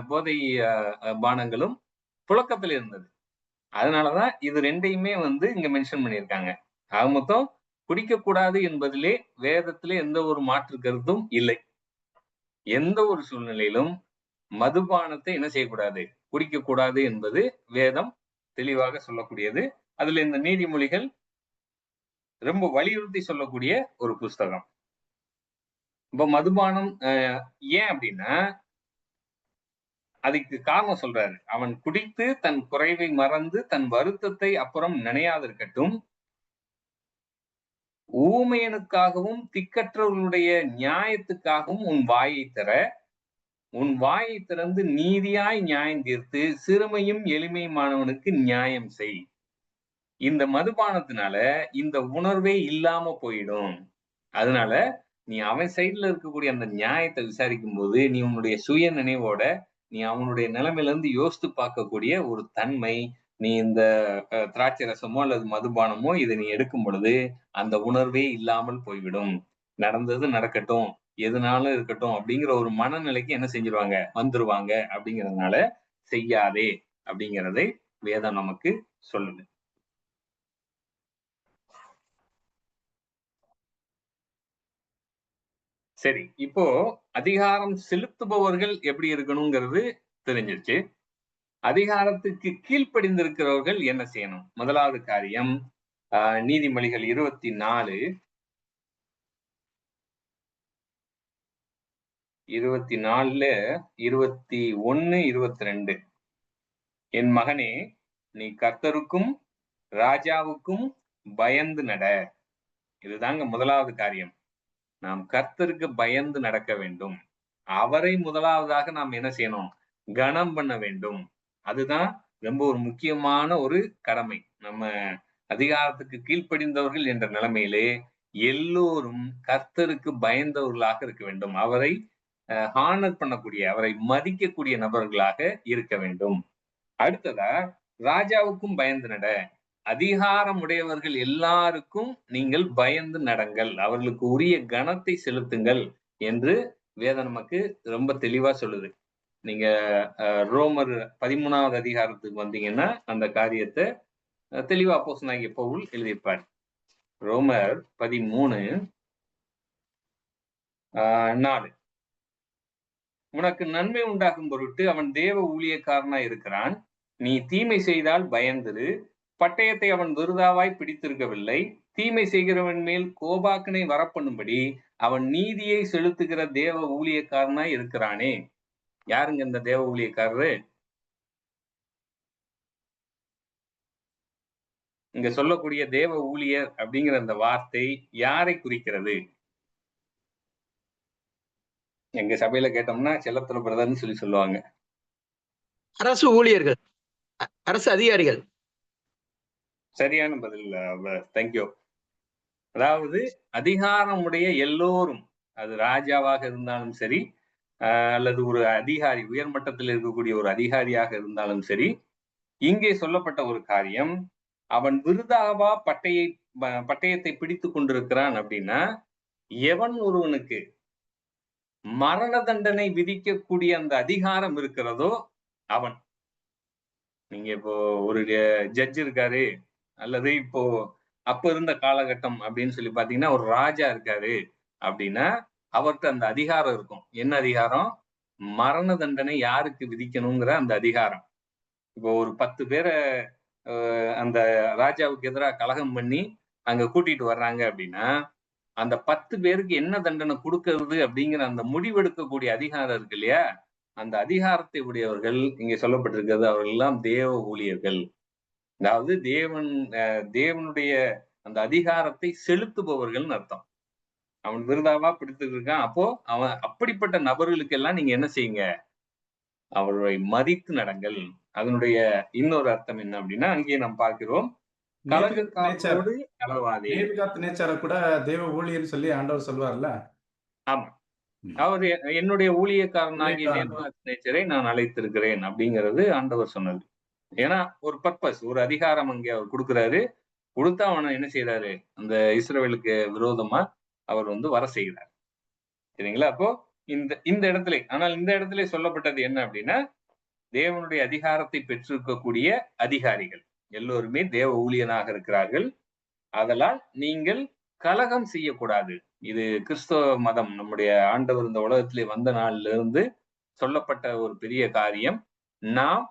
போதை பானங்களும் புழக்கத்தில் இருந்தது. அதனாலதான் இது 2யுமே இங்க மென்ஷன் பண்ணியிருக்காங்க. ஆக மொத்தம் குடிக்கக்கூடாது என்பதிலே வேதத்திலே எந்த ஒரு மாற்று கருத்தும் இல்லை. எந்த ஒரு சூழ்நிலையிலும் மதுபானத்தை என்ன செய்யக்கூடாது, குடிக்கக்கூடாது என்பது வேதம் தெளிவாக சொல்லக்கூடியது. அதுல இந்த நீதிமொழிகள் ரொம்ப வலியுறுத்தி சொல்லக்கூடிய ஒரு புஸ்தகம். இப்ப மதுபானம் ஏன் அப்படின்னா, அதுக்கு காரணம் சொல்றாரு. அவன் குடித்து தன் குறைவை மறந்து தன் வருத்தத்தை அப்புறம் நினையாதிருக்கட்டும். ஊமையனுக்காகவும் திக்கற்றவர்களுடைய நியாயத்துக்காகவும் உன் வாயை திற. உன் வாயை திறந்து நீதியாய் நியாயம் தீர்த்து சிறுமையும் எளிமையுமானவனுக்கு நியாயம் செய். இந்த மதுபானத்தினால இந்த உணர்வே இல்லாம போயிடும். அதனால நீ அவன் சைடுல இருக்கக்கூடிய அந்த நியாயத்தை விசாரிக்கும் போது, நீ உன்னுடைய சுய நினைவோட, நீ அவனுடைய நிலைமையில இருந்து யோசித்து பார்க்கக்கூடிய ஒரு தன்மை, நீ இந்த திராட்சை ரசமோ அல்லது மதுபானமோ இத நீ எடுக்கும் பொழுது, அந்த உணர்வே இல்லாமல் போய்விடும். நடந்தது நடக்கட்டும், எதுனாலும் இருக்கட்டும் அப்படிங்கிற ஒரு மனநிலைக்கு என்ன செஞ்சுருவாங்க? வந்துருவாங்க அப்படிங்கிறதுனால, செய்யாதே அப்படிங்கிறதை வேதம் நமக்கு சொல்லுது. சரி. இப்போ அதிகாரம் செலுத்துபவர்கள் எப்படி இருக்கணுங்கிறது தெரிஞ்சிருச்சு. அதிகாரத்துக்கு கீழ்ப்படிந்திருக்கிறவர்கள் என்ன செய்யணும்? முதலாவது காரியம், நீதிமொழிகள் 24 24ல 21, 22 என் மகனே, நீ கர்த்தருக்கும் ராஜாவுக்கும் பயந்து நட. இதுதாங்க முதலாவது காரியம். நாம் கர்த்தருக்கு பயந்து நடக்க வேண்டும். அவரை முதலாவதாக நாம் என்ன செய்யணும்? கனம் பண்ண வேண்டும். அதுதான் ரொம்ப ஒரு முக்கியமான ஒரு கடமை. நம்ம அதிகாரத்துக்கு கீழ்ப்படிந்தவர்கள் என்ற நிலைமையிலே எல்லோரும் கர்த்தருக்கு பயந்தவர்களாக இருக்க வேண்டும். அவரை ஹானர் பண்ணக்கூடிய, அவரை மதிக்கக்கூடிய நபர்களாக இருக்க வேண்டும். அடுத்ததா, ராஜாவுக்கும் பயந்து நட. அதிகாரம் உடையவர்கள் எல்லாருக்கும் நீங்கள் பயந்து நடங்கள். அவர்களுக்கு உரிய கனத்தை செலுத்துங்கள் என்று வேதம் நமக்கு ரொம்ப தெளிவா சொல்லுது. நீங்க ரோமர் 13வது அதிகாரத்துக்கு வந்தீங்கன்னா, அந்த காரியத்த தெளிவா அப்போஸ்தலனாகிய பவுல் எழுதியிருப்பார். ரோமர் 13 4 உனக்கு நன்மை உண்டாகும் பொருட்டு அவன் தேவ ஊழியக்காரனாய் இருக்கிறான். நீ தீமை செய்தால் பயந்திரு. பட்டயத்தை அவன் விருதாவாய் பிடித்திருக்கவில்லை. தீமை செய்கிறவன் மேல் கோபாக்கனை வரப்பண்ணும்படி அவன் நீதியை செலுத்துகிற தேவ ஊழியக்காரனாய் இருக்கிறானே. யாருங்க இந்த தேவ ஊழியக்காரரு? இங்க சொல்லக்கூடிய தேவ ஊழியர் அப்படிங்கிற அந்த வார்த்தை யாரை குறிக்கிறது? எங்க சபையில கேட்டோம்னா செல்லத்துல பிரதர்ன்னு சொல்லி சொல்லுவாங்க. அரசு ஊழியர்கள், அரசு அதிகாரிகள். சரியான பதில். தேங்க்யூ. அதாவது அதிகாரமுடைய எல்லோரும், அது ராஜாவாக இருந்தாலும் சரி, அல்லது ஒரு அதிகாரி, உயர்மட்டத்தில் இருக்கக்கூடிய ஒரு அதிகாரியாக இருந்தாலும் சரி, இங்கே சொல்லப்பட்ட ஒரு காரியம், அவன் விருதாவா பட்டயத்தை பிடித்துக் கொண்டிருக்கிறான் அப்படின்னா, எவன் ஒருவனுக்கு மரண தண்டனை விதிக்கக்கூடிய அந்த அதிகாரம் இருக்கிறதோ அவன். நீங்க இப்போ ஒரு ஜட்ஜ் இருக்காரு, அல்லது இப்போ அப்ப இருந்த காலகட்டம் அப்படின்னு சொல்லி பாத்தீங்கன்னா, ஒரு ராஜா இருக்காரு அப்படின்னா, அவர்கிட்ட அந்த அதிகாரம் இருக்கும். என்ன அதிகாரம்? மரண தண்டனை யாருக்கு விதிக்கணுங்கிற அந்த அதிகாரம். இப்போ ஒரு 10 பேரை அந்த ராஜாவுக்கு எதிராக கலகம் பண்ணி அங்க கூட்டிட்டு வர்றாங்க அப்படின்னா, அந்த 10 பேருக்கு என்ன தண்டனை கொடுக்கிறது அப்படிங்கிற அந்த முடிவெடுக்கக்கூடிய அதிகாரம் இருக்கு இல்லையா? அந்த அதிகாரத்தை உடையவர்கள் இங்க சொல்லப்பட்டிருக்கிறது, அவர்கள் எல்லாம் தேவ ஊழியர்கள். அதாவது தேவனுடைய அந்த அதிகாரத்தை செலுத்துபவர்கள்னு அர்த்தம். அவன் விருதாவா பிடித்துட்டு இருக்கான். அப்போ அவன் அப்படிப்பட்ட நபர்களுக்கு எல்லாம் நீங்க என்ன செய்யுங்க? அவர்களை மதித்து நடங்கள். அதனுடைய இன்னொரு அர்த்தம் என்ன அப்படின்னா, அங்கே நாம் பார்க்கிறோம், கலகக்காரரோடு கலவாதே. நேச்சார கூட தேவ ஊழியர்னு சொல்லி ஆண்டவர் சொல்வார்ல. ஆமா. அவர் என்னுடைய ஊழியக்காரனாகிய நேச்சரை நான் அழைத்திருக்கிறேன் அப்படிங்கிறது ஆண்டவர் சொன்னது. ஏன்னா ஒரு பர்பஸ், ஒரு அதிகாரம் அங்கே அவர் கொடுக்கிறாரு. கொடுத்தா அவனை என்ன செய்யறாரு? அந்த இஸ்ரவேலுக்கு விரோதமா அவர் வர செய்கிறார். சரிங்களா? அப்போ இந்த இடத்துல, ஆனால் இந்த இடத்துல சொல்லப்பட்டது என்ன அப்படின்னா, தேவனுடைய அதிகாரத்தை பெற்றிருக்கக்கூடிய அதிகாரிகள் எல்லோருமே தேவ ஊழியனாக இருக்கிறார்கள். ஆதலால் நீங்கள் கலகம் செய்யக்கூடாது. இது கிறிஸ்தவ மதம், நம்முடைய ஆண்டவர் இந்த உலகத்திலே வந்த நாளில இருந்து சொல்லப்பட்ட ஒரு பெரிய காரியம். நாம்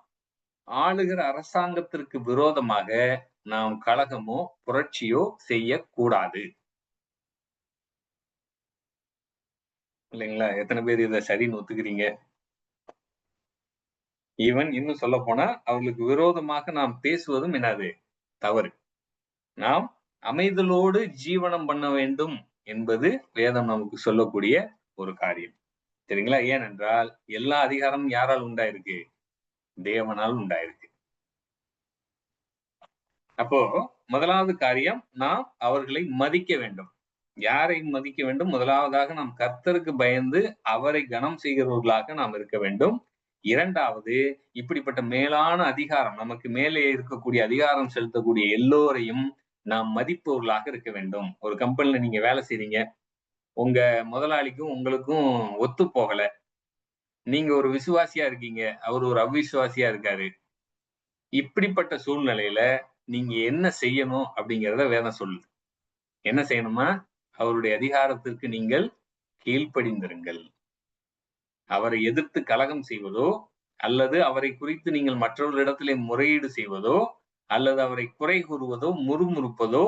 ஆளுகிற அரசாங்கத்திற்கு விரோதமாக நாம் கலகமோ புரட்சியோ செய்யக்கூடாது. இல்லைங்களா? எத்தனை பேர் இதை சரின்னு ஒத்துக்கிறீங்க? ஈவன் இன்னும் சொல்ல போனா அவர்களுக்கு விரோதமாக நாம் பேசுவதும் என்னது? தவறு. நாம் அமைதலோடு ஜீவனம் பண்ண வேண்டும் என்பது வேதம் நமக்கு சொல்லக்கூடிய ஒரு காரியம். சரிங்களா? ஏனென்றால் எல்லா அதிகாரமும் யாரால் உண்டாயிருக்கு? தேவனால் உண்டாயிருக்கு. அப்போ முதலாவது காரியம், நாம் அவர்களை மதிக்க வேண்டும். யாரை மதிக்க வேண்டும்? முதலாவதாக நாம் கர்த்தருக்கு பயந்து அவரை கனம் செய்கிறவர்களாக நாம் இருக்க வேண்டும். இரண்டாவது, இப்படிப்பட்ட மேலான அதிகாரம், நமக்கு மேலே இருக்கக்கூடிய அதிகாரம் செலுத்தக்கூடிய எல்லோரையும் நாம் மதிப்பவர்களாக இருக்க வேண்டும். ஒரு கம்பெனில நீங்க வேலை செய்றீங்க. உங்க முதலாளிக்கும் உங்களுக்கும் ஒத்து போகல. நீங்க ஒரு விசுவாசியா இருக்கீங்க. அவர் ஒரு அவிசுவாசியா இருக்காரு. இப்படிப்பட்ட சூழ்நிலையில நீங்க என்ன செய்யணும் அப்படிங்கிறத வேதம் சொல்லுது. என்ன செய்யணுமா? அவருடைய அதிகாரத்திற்கு நீங்கள் கீழ்ப்படிந்திருங்கள். அவரை எதிர்த்து கலகம் செய்வதோ, அல்லது அவரை குறித்து நீங்கள் மற்றவர்களிடத்திலே முறையீடு செய்வதோ, அல்லது அவரை குறை கூறுவதோ, முறுமுறுப்பதோ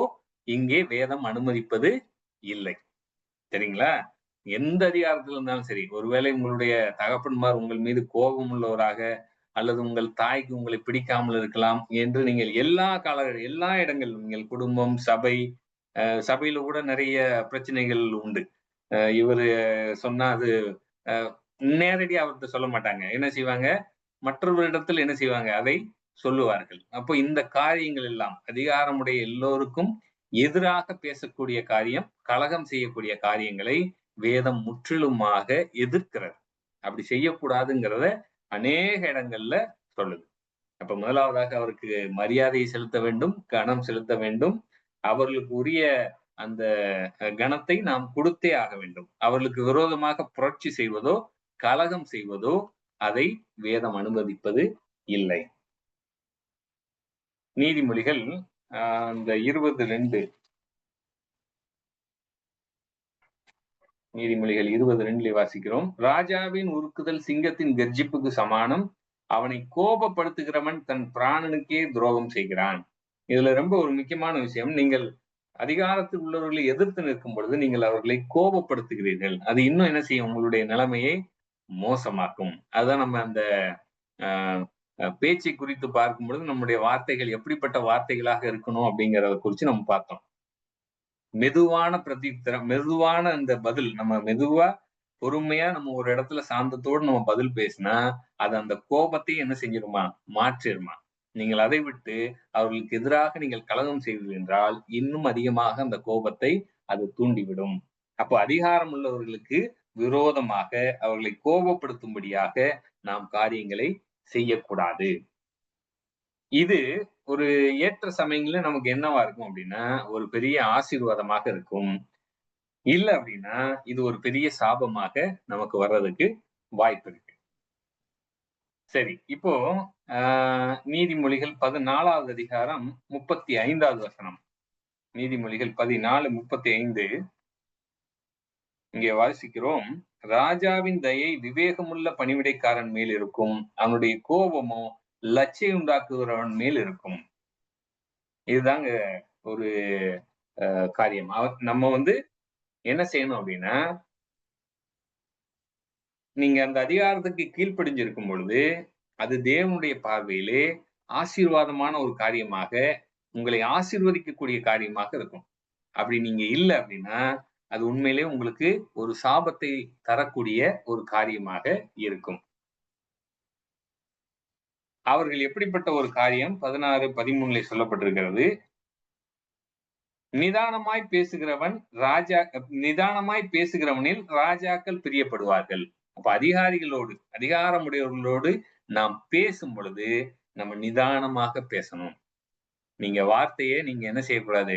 இங்கே வேதம் அனுமதிப்பது இல்லை. சரிங்களா? எந்த அதிகாரத்துல இருந்தாலும் சரி, ஒருவேளை உங்களுடைய தகப்பன்மார் உங்கள் மீது கோபம் உள்ளவராக, அல்லது உங்கள் தாய்க்கு உங்களை பிடிக்காமல் இருக்கலாம் என்று நீங்கள் எல்லா இடங்களிலும் நீங்கள் குடும்பம், சபை, சபையில கூட நிறைய பிரச்சனைகள் உண்டு. இவரு சொன்னா அது நேரடியா அவர்கிட்ட சொல்ல மாட்டாங்க. என்ன செய்வாங்க? மற்றவர்களிடத்தில் என்ன செய்வாங்க? அதை சொல்லுவார்கள். அப்போ இந்த காரியங்கள் எல்லாம் அதிகாரமுடைய எல்லோருக்கும் எதிராக பேசக்கூடிய காரியம், கலகம் செய்யக்கூடிய காரியங்களை வேதம் முற்றிலுமாக எதிர்க்கிறது. அப்படி செய்யக்கூடாதுங்கிறத அநேக இடங்கள்ல சொல்லுது. அப்ப முதலாவதாக அவருக்கு மரியாதை செலுத்த வேண்டும், கனம் செலுத்த வேண்டும். அவர்களுக்கு உரிய அந்த கனத்தை நாம் கொடுத்தே ஆக வேண்டும். அவர்களுக்கு விரோதமாக புரட்சி செய்வதோ, கலகம் செய்வதோ அதை வேதம் அனுமதிப்பது இல்லை. நீதிமொழிகள் அந்த 22 நீதிமொழிகள் 22 வாசிக்கிறோம். ராஜாவின் உருக்குதல் சிங்கத்தின் கர்ஜிப்புக்கு சமானம். அவனை கோபப்படுத்துகிறவன் தன் பிராணனுக்கே துரோகம் செய்கிறான். இதுல ரொம்ப ஒரு முக்கியமான விஷயம், நீங்கள் அதிகாரத்தில் உள்ளவர்களை எதிர்த்து நிற்கும் பொழுது நீங்கள் அவர்களை கோபப்படுத்துகிறீர்கள். அது இன்னும் என்ன செய்யும்? உங்களுடைய நிலைமையை மோசமாக்கும். அதுதான் நம்ம அந்த பேச்சை குறித்து பார்க்கும் பொழுது நம்முடைய வார்த்தைகள் எப்படிப்பட்ட வார்த்தைகளாக இருக்கணும் அப்படிங்கிறத குறித்து நம்ம பார்த்தோம். மெதுவான பிரதித்திரம், மெதுவான அந்த பதில், நம்ம மெதுவா பொறுமையா நம்ம ஒரு இடத்துல சாந்தத்தோடு நம்ம பதில் பேசினா அது அந்த கோபத்தை என்ன செஞ்சிருமா? மாற்றிடுமா? நீங்கள் அதை விட்டு அவர்களுக்கு எதிராக நீங்கள் கலகம் செய்வீர்கள் என்றால் இன்னும் அதிகமாக அந்த கோபத்தை அது தூண்டிவிடும். அப்போ அதிகாரம் உள்ளவர்களுக்கு விரோதமாக அவர்களை கோபப்படுத்தும்படியாக நாம் காரியங்களை செய்யக்கூடாது. இது ஒரு ஏற்ற சமயங்கள்ல நமக்கு என்னவா இருக்கும் அப்படின்னா, ஒரு பெரிய ஆசீர்வாதமாக இருக்கும். இல்ல அப்படின்னா இது ஒரு பெரிய சாபமாக நமக்கு வர்றதுக்கு வாய்ப்பு இருக்கு. சரி, இப்போ நீதிமொழிகள் 14வது அதிகாரம் 35வது வசனம். நீதிமொழிகள் 14:35 இங்கே வாசிக்கிறோம். ராஜாவின் தயை விவேகமுள்ள பணிவிடைக்காரன் மேல் இருக்கும், அவனுடைய கோபமோ லட்சை உண்டாக்குகிறவன் மேல் இருக்கும். இதுதாங்க ஒரு காரியம். நம்ம என்ன செய்யணும் அப்படின்னா, நீங்க அந்த அதிகாரத்துக்கு கீழ்ப்படிஞ்சிருக்கும் பொழுது அது தேவனுடைய பார்வையிலே ஆசீர்வாதமான ஒரு காரியமாக, உங்களை ஆசீர்வதிக்கக்கூடிய காரியமாக இருக்கும். அப்படி நீங்க இல்லை அப்படின்னா அது உண்மையிலே உங்களுக்கு ஒரு சாபத்தை தரக்கூடிய ஒரு காரியமாக இருக்கும். அவர்கள் எப்படிப்பட்ட ஒரு காரியம் 16-13 சொல்லப்பட்டிருக்கிறது. நிதானமாய் பேசுகிறவனில் ராஜாக்கள் பிரியப்படுவார்கள். அப்ப அதிகாரமுடையவர்களோடு நாம் பேசும் பொழுது நம்ம நிதானமாக பேசணும். நீங்க வார்த்தையை நீங்க என்ன செய்யக்கூடாது?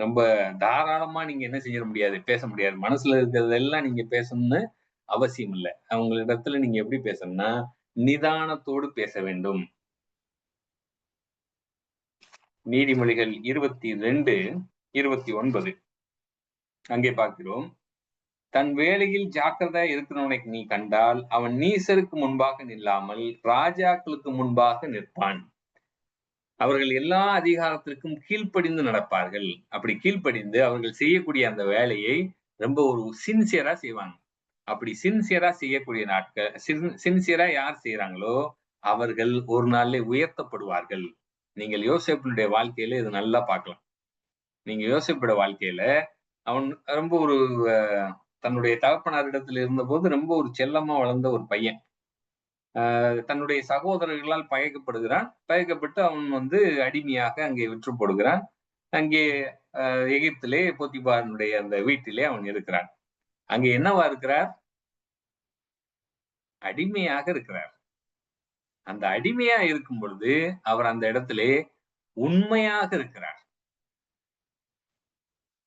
ரொம்ப தாராளமா நீங்க என்ன செஞ்சிட முடியாது, பேச முடியாது. மனசுல இருக்கிறதெல்லாம் நீங்க பேசணும்னு அவசியம் இல்லை. அவங்களிடத்துல நீங்க எப்படி பேசணும்னா நிதானத்தோடு பேச வேண்டும். நீதிமொழிகள் 22:29 அங்கே பார்க்கிறோம். தன் வேலையில் ஜாக்கிரதை இருக்கிறவனை நீ கண்டால் அவன் நீசருக்கு முன்பாக நில்லாமல் ராஜாக்களுக்கு முன்பாக நிற்பான். அவர்கள் எல்லா அதிகாரத்திற்கும் கீழ்ப்படிந்து நடப்பார்கள். அப்படி கீழ்ப்படிந்து அவர்கள் செய்யக்கூடிய அந்த வேலையை ரொம்ப ஒரு சின்சியரா செய்வாங்க. அப்படி சின்சியரா செய்யக்கூடிய சின்சியரா யார் செய்யறாங்களோ அவர்கள் ஒரு நாளிலே உயர்த்தப்படுவார்கள். நீங்கள் யோசேப்பினுடைய வாழ்க்கையில இது நல்லா பார்க்கலாம். நீங்க யோசேப்போட வாழ்க்கையில அவன் ரொம்ப ஒரு தன்னுடைய தகப்பனாரிடத்துல இருந்த போது ரொம்ப ஒரு செல்லமா வளர்ந்த ஒரு பையன். தன்னுடைய சகோதரர்களால் பகைக்கப்பட்டு அவன் அடிமையாக அங்கே விற்று போடுகிறான். அங்கே எகிப்திலே போத்திபாரனுடைய அந்த வீட்டிலே அவன் இருக்கிறான். அங்கே என்னவா இருக்கிறார்? அடிமையாக இருக்கிறார். அந்த அடிமையா இருக்கும் பொழுது அவர் அந்த இடத்திலே உண்மையாக இருக்கிறார்.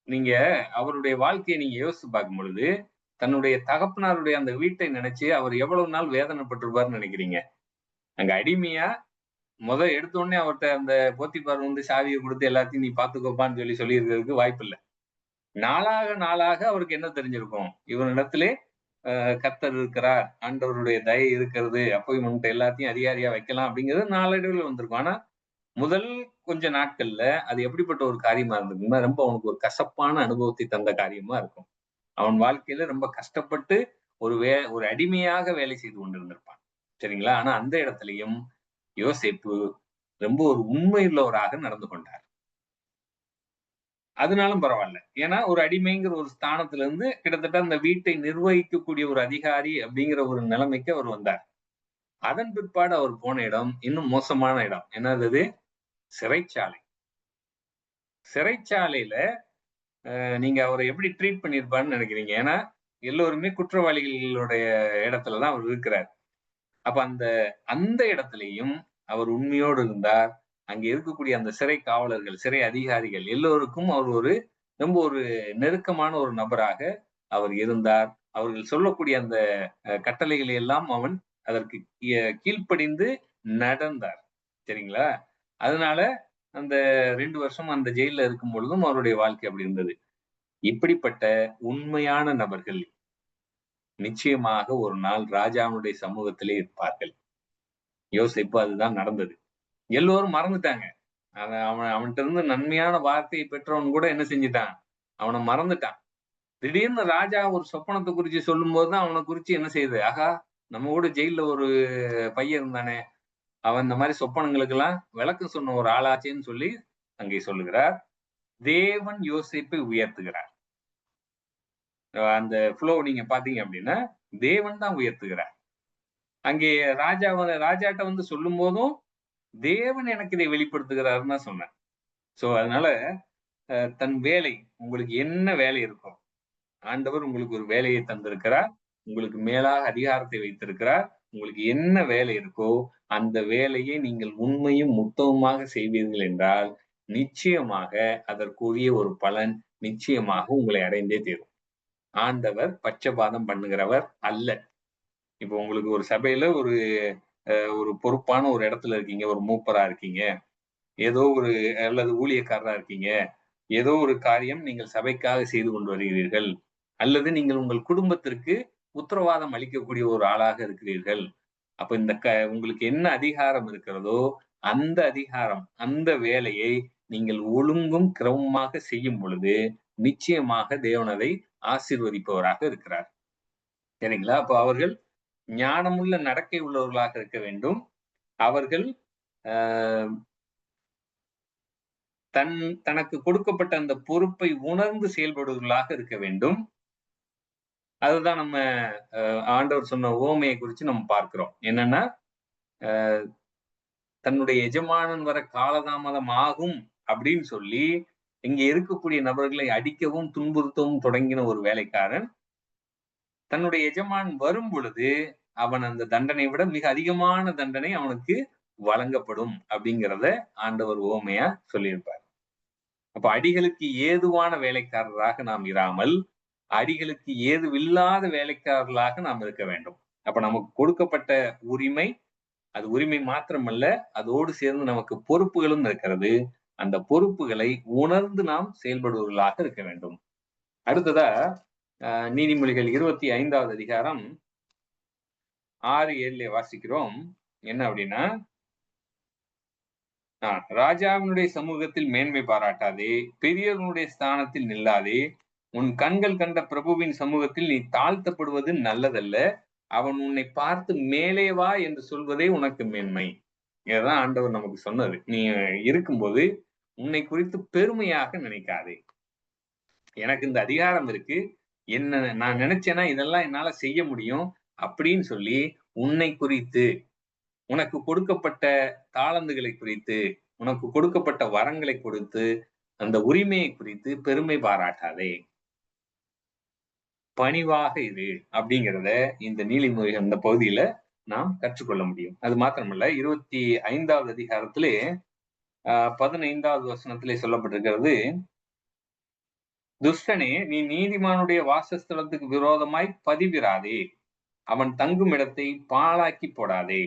நீங்க அவருடைய வாழ்க்கையை நீங்க யோசிச்சு பார்க்கும் பொழுது, தன்னுடைய தகப்பனாருடைய அந்த வீட்டை நினைச்சு அவர் எவ்வளவு நாள் வேதனைப்பட்டிருப்பார்னு நினைக்கிறீங்க? அங்க அடிமையா எடுத்த உடனே அவர்ட்ட அந்த போத்திபார் சாவியை கொடுத்து எல்லாத்தையும் நீ பாத்துக்கோப்பான்னு சொல்லி இருக்கிறதுக்கு வாய்ப்பு இல்லை. நாளாக அவருக்கு என்ன தெரிஞ்சிருக்கும்? இவனிடத்திலே கர்த்தர் இருக்கிறார், ஆண்டவருடைய தயை இருக்கிறது, அப்போ இவன்கிட்ட எல்லாத்தையும் அதிகாரியா வைக்கலாம் அப்படிங்கிறது நாளடைவில் வந்திருக்கும். ஆனா முதல் கொஞ்ச நாட்கள்ல அது எப்படிப்பட்ட ஒரு காரியமா இருந்திருக்குன்னா, ரொம்ப அவனுக்கு ஒரு கசப்பான அனுபவத்தை தந்த காரியமா இருக்கும். அவன் வாழ்க்கையில ரொம்ப கஷ்டப்பட்டு ஒரு அடிமையாக வேலை செய்து கொண்டிருந்திருப்பான். சரிங்களா? ஆனா அந்த இடத்திலையும் யோசேப்பு ரொம்ப ஒரு உண்மையுள்ளவராக நடந்து கொண்டார். அதனாலும் பரவாயில்ல. ஏன்னா ஒரு அடிமைங்கிற ஒரு ஸ்தானத்துல இருந்து கிட்டத்தட்ட அந்த வீட்டை நிர்வகிக்கக்கூடிய ஒரு அதிகாரி அப்படிங்கிற ஒரு நிலைமைக்கு அவர் வந்தார். அதன் பிற்பாடு அவர் போன இடம் இன்னும் மோசமான இடம். என்னது? சிறைச்சாலை. சிறைச்சாலையில நீங்க அவரை எப்படி ட்ரீட் பண்ணியிருப்பாருன்னு நினைக்கிறீங்க? ஏன்னா எல்லோருமே குற்றவாளிகளுடைய இடத்துலதான் அவர் இருக்கிறார். அப்ப அந்த இடத்திலையும் அவர் உண்மையோடு இருந்தார். அங்க இருக்கக்கூடிய அந்த சிறை காவலர்கள், சிறை அதிகாரிகள் எல்லோருக்கும் அவர் ரொம்ப ஒரு நெருக்கமான ஒரு நபராக அவர் இருந்தார். அவர்கள் சொல்லக்கூடிய அந்த கட்டளைகளை எல்லாம் அவன் அதற்கு கீழ்ப்படிந்து நடந்தார். சரிங்களா? அதனால அந்த 2 வருஷம் அந்த ஜெயில்ல இருக்கும் பொழுதும் அவருடைய வாழ்க்கை அப்படி இருந்தது. இப்படிப்பட்ட உண்மையான நபர்கள் நிச்சயமாக ஒரு நாள் ராஜாவுடைய சமூகத்திலே இருப்பார்கள். யோசிப்பு அதுதான் நடந்தது. எல்லோரும் மறந்துட்டாங்க. அவன்கிட்ட இருந்து நன்மையான வார்த்தையை பெற்றவன் கூட என்ன செஞ்சுட்டான்? அவனை மறந்துட்டான். திடீர்னு ராஜா ஒரு சொப்பனத்தை குறிச்சு சொல்லும் போதுதான் அவனை குறிச்சு என்ன செய்யுது? ஆகா, நம்ம கூட ஜெயில்ல ஒரு பையன் இருந்தானே, அவன் இந்த மாதிரி சொப்பனங்களுக்கு எல்லாம் விளக்கம் சொன்ன ஒரு ஆளாச்சேன்னு சொல்லி அங்கே சொல்லுகிறார். தேவன் யோசேப்பை உயர்த்துகிறார். அந்த ஃப்ளோ நீங்க பாத்தீங்க அப்படின்னா தேவன் தான் உயர்த்துகிறார். அங்கே ராஜாட்ட சொல்லும் போதும் தேவன் எனக்கு இதை வெளிப்படுத்துகிறாருன்னு தான் சொன்னேன். சோ அதனால தன் வேலை, உங்களுக்கு என்ன வேலை இருக்கும், ஆண்டவர் உங்களுக்கு ஒரு வேலையை தந்திருக்கிறார், உங்களுக்கு மேலாக அதிகாரத்தை வைத்திருக்கிறார். உங்களுக்கு என்ன வேலை இருக்கோ அந்த வேலையை நீங்கள் உண்மையும் உத்தமமாக செய்வீர்கள் என்றால் நிச்சயமாக அதற்குரிய ஒரு பலன் நிச்சயமாக உங்களை அடைந்தே தீரும். ஆண்டவர் பட்சபாதம் பண்ணுகிறவர் அல்ல. இப்போ உங்களுக்கு ஒரு சபையில ஒரு பொறுப்பான ஒரு இடத்துல இருக்கீங்க, ஒரு மூப்பரா இருக்கீங்க, ஏதோ அல்லது ஊழியக்காரரா இருக்கீங்க, ஏதோ ஒரு காரியம் நீங்கள் சபைக்காக செய்து கொண்டு வருகிறீர்கள், அல்லது நீங்கள் உங்கள் குடும்பத்திற்கு உத்தரவாதம் அளிக்கக்கூடிய ஒரு ஆளாக இருக்கிறீர்கள். அப்ப உங்களுக்கு என்ன அதிகாரம் இருக்கிறதோ அந்த அதிகாரம், அந்த வேலையை நீங்கள் ஒழுங்கும் கிரமமாக செய்யும் பொழுது நிச்சயமாக தேவன் அதை ஆசீர்வதிப்பவராக இருக்கிறார். சரிங்களா? அப்ப அவர்கள் ஞானமுள்ள நடக்கை உள்ளவர்களாக இருக்க வேண்டும். அவர்கள் தனக்கு கொடுக்கப்பட்ட அந்த பொறுப்பை உணர்ந்து செயல்படுவர்களாக இருக்க வேண்டும். அதுதான் நம்ம ஆண்டவர் சொன்ன உவமையை குறித்து நம்ம பார்க்கிறோம். என்னன்னா, தன்னுடைய எஜமானன் வர காலதாமதம் ஆகும் அப்படின்னு சொல்லி இங்க இருக்கக்கூடிய நபர்களை அடிக்கவும் துன்புறுத்தவும் தொடங்கின ஒரு வேலைக்காரன் தன்னுடைய எஜமான் வரும் பொழுது அவன் அந்த தண்டனை விட மிக அதிகமான தண்டனை அவனுக்கு வழங்கப்படும் அப்படிங்கிறத ஆண்டவர் உவமையா சொல்லியிருப்பார். அப்ப அடிகளுக்கு ஏதுவான வேலைக்காரராக நாம் இராமல் அடிகளுக்கு ஏதுவில்லாத வேலைக்காரர்களாக நாம் இருக்க வேண்டும். அப்ப நமக்கு கொடுக்கப்பட்ட உரிமை, அது உரிமை மாத்திரமல்ல, அதோடு சேர்ந்து நமக்கு பொறுப்புகளும் இருக்கிறது. அந்த பொறுப்புகளை உணர்ந்து நாம் செயல்படுவர்களாக இருக்க வேண்டும். அடுத்ததா நீதிமொழிகள் 25வது அதிகாரம் 6-7 வாசிக்கிறோம். என்ன அப்படின்னா, ராஜாவினுடைய சமூகத்தில் மேன்மை பாராட்டாதே, பெரியவர்களுடைய ஸ்தானத்தில் நில்லாதே, உன் கண்கள் கண்ட பிரபுவின் சமூகத்தில் நீ தாழ்த்தப்படுவது நல்லதல்ல, அவன் உன்னை பார்த்து மேலே வா என்று சொல்வதே உனக்கு மேன்மை. இதுதான் ஆண்டவர் நமக்கு சொன்னது. நீ இருக்கும்போது உன்னை குறித்து பெருமையாக நினைக்காதே. எனக்கு இந்த அதிகாரம் இருக்கு, என்ன நான் நினைச்சேன்னா இதெல்லாம் என்னால செய்ய முடியும் அப்படின்னு சொல்லி உன்னை குறித்து, உனக்கு கொடுக்கப்பட்ட தாளந்துகளை குறித்து, உனக்கு கொடுக்கப்பட்ட வரங்களை கொடுத்து, அந்த உரிமையை குறித்து பெருமை பாராட்டாதே. பணிவாக இரு அப்படிங்கிறத இந்த நீதிமொழிகள் அந்த பகுதியில நாம் கற்றுக்கொள்ள முடியும். அது மாத்திரமல்ல 25வது அதிகாரத்திலே 15வது வசனத்திலே சொல்லப்பட்டிருக்கிறது, துஷ்டனே, நீ நீதிமானுடைய வாசஸ்தலத்துக்கு விரோதமாய் பதிவிராதே, அவன் தங்கும் இடத்தை பாழாக்கி போடாதே.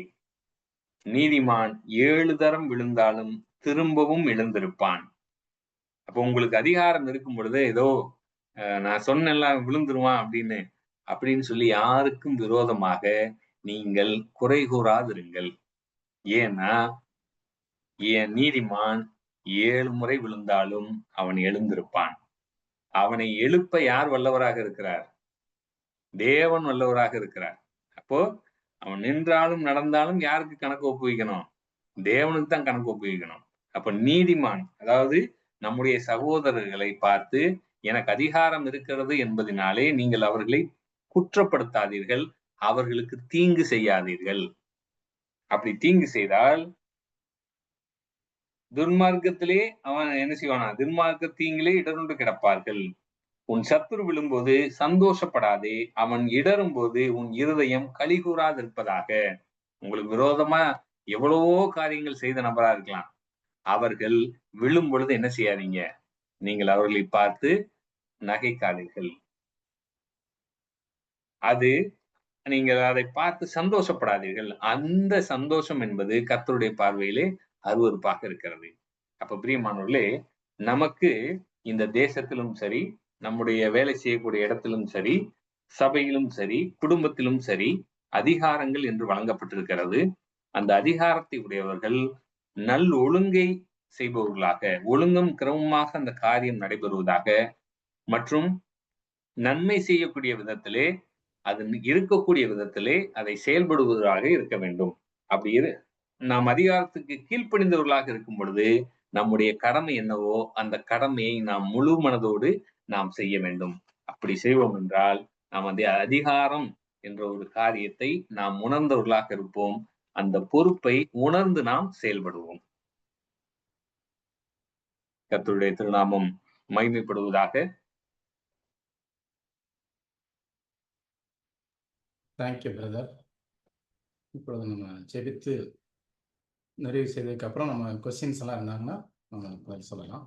நீதிமான் 7 தரம் விழுந்தாலும் திரும்பவும் எழுந்திருப்பான். அப்போ உங்களுக்கு அதிகாரம் இருக்கும் பொழுது ஏதோ நான் சொன்னெல்லாம் விழுந்துருவான் அப்படின்னு சொல்லி யாருக்கும் விரோதமாக நீங்கள் குறை கூறாதிருங்கள். ஏன்னா என் நீதிமான் 7 முறை விழுந்தாலும் அவன் எழுந்திருப்பான். அவனை எழுப்ப யார் வல்லவராக இருக்கிறார்? தேவன் வல்லவராக இருக்கிறார். அப்போ அவன் நின்றாலும் நடந்தாலும் யாருக்கு கணக்கு ஒப்புவிக்கணும்? தேவனுக்கு தான் கணக்கு ஒப்புவிக்கணும். அப்ப நீதிமான், அதாவது நம்முடைய சகோதரர்களை பார்த்து எனக்கு அதிகாரம் இருக்கிறது என்பதனாலே நீங்கள் அவர்களை குற்றப்படுத்தாதீர்கள், அவர்களுக்கு தீங்கு செய்யாதீர்கள். அப்படி தீங்கு செய்தால் துன்மார்க்கத்திலே அவன் என்ன செய்வானா? துன்மார்க்க தீங்கிலே இடருண்டு கிடப்பார்கள். உன் சத்துரு விழும்போது சந்தோஷப்படாதே, அவன் இடரும் போது உன் இருதயம் களிகூறாதிருப்பதாக. உங்களுக்கு விரோதமா எவ்வளவோ காரியங்கள் செய்த நபரா இருக்கலாம். அவர்கள் விழும் பொழுது என்ன செய்யாதீங்க? நீங்கள் அவர்களை பார்த்து நகைக்காதீர்கள். அது நீங்கள் அதை பார்த்து சந்தோஷப்படாதீர்கள். அந்த சந்தோஷம் என்பது கர்த்தருடைய பார்வையிலே அருவருப்பாக இருக்கிறது. அப்ப பிரியமானவர்களே, நமக்கு இந்த தேசத்திலும் சரி, நம்முடைய வேலை செய்யக்கூடிய இடத்திலும் சரி, சபையிலும் சரி, குடும்பத்திலும் சரி, அதிகாரங்கள் என்று வழங்கப்பட்டிருக்கிறது. அந்த அதிகாரத்தை உடையவர்கள் நல் ஒழுங்கை செய்பவர்களாக, ஒழுங்கும் கிரமமாக அந்த காரியம் நடைபெறுவதாக, மற்றும் நன்மை செய்யக்கூடிய விதத்திலே, அது இருக்கக்கூடிய விதத்திலே அதை செயல்படுவதாக இருக்க வேண்டும். அப்படி நாம் அதிகாரத்துக்கு கீழ்ப்படிந்தவர்களாக இருக்கும் பொழுது நம்முடைய கடமை என்னவோ அந்த கடமையை நாம் முழு மனதோடு நாம் செய்ய வேண்டும். அப்படி செய்வோம் என்றால் நாம் அந்த அதிகாரம் என்ற ஒரு காரியத்தை நாம் உணர்ந்தவர்களாக இருப்போம். அந்த பொறுப்பை உணர்ந்து நாம் செயல்படுவோம். கர்த்தருடைய திருநாமம் மகிமைப்படுவதாக. Thank you brother. இப்பொழுது நம்ம ஜெபித்து நிறைவு செய்ததுக்கு அப்புறம் நம்ம கொஸ்டின்ஸ் எல்லாம் இருந்தாங்கன்னா நம்ம சொல்லலாம்.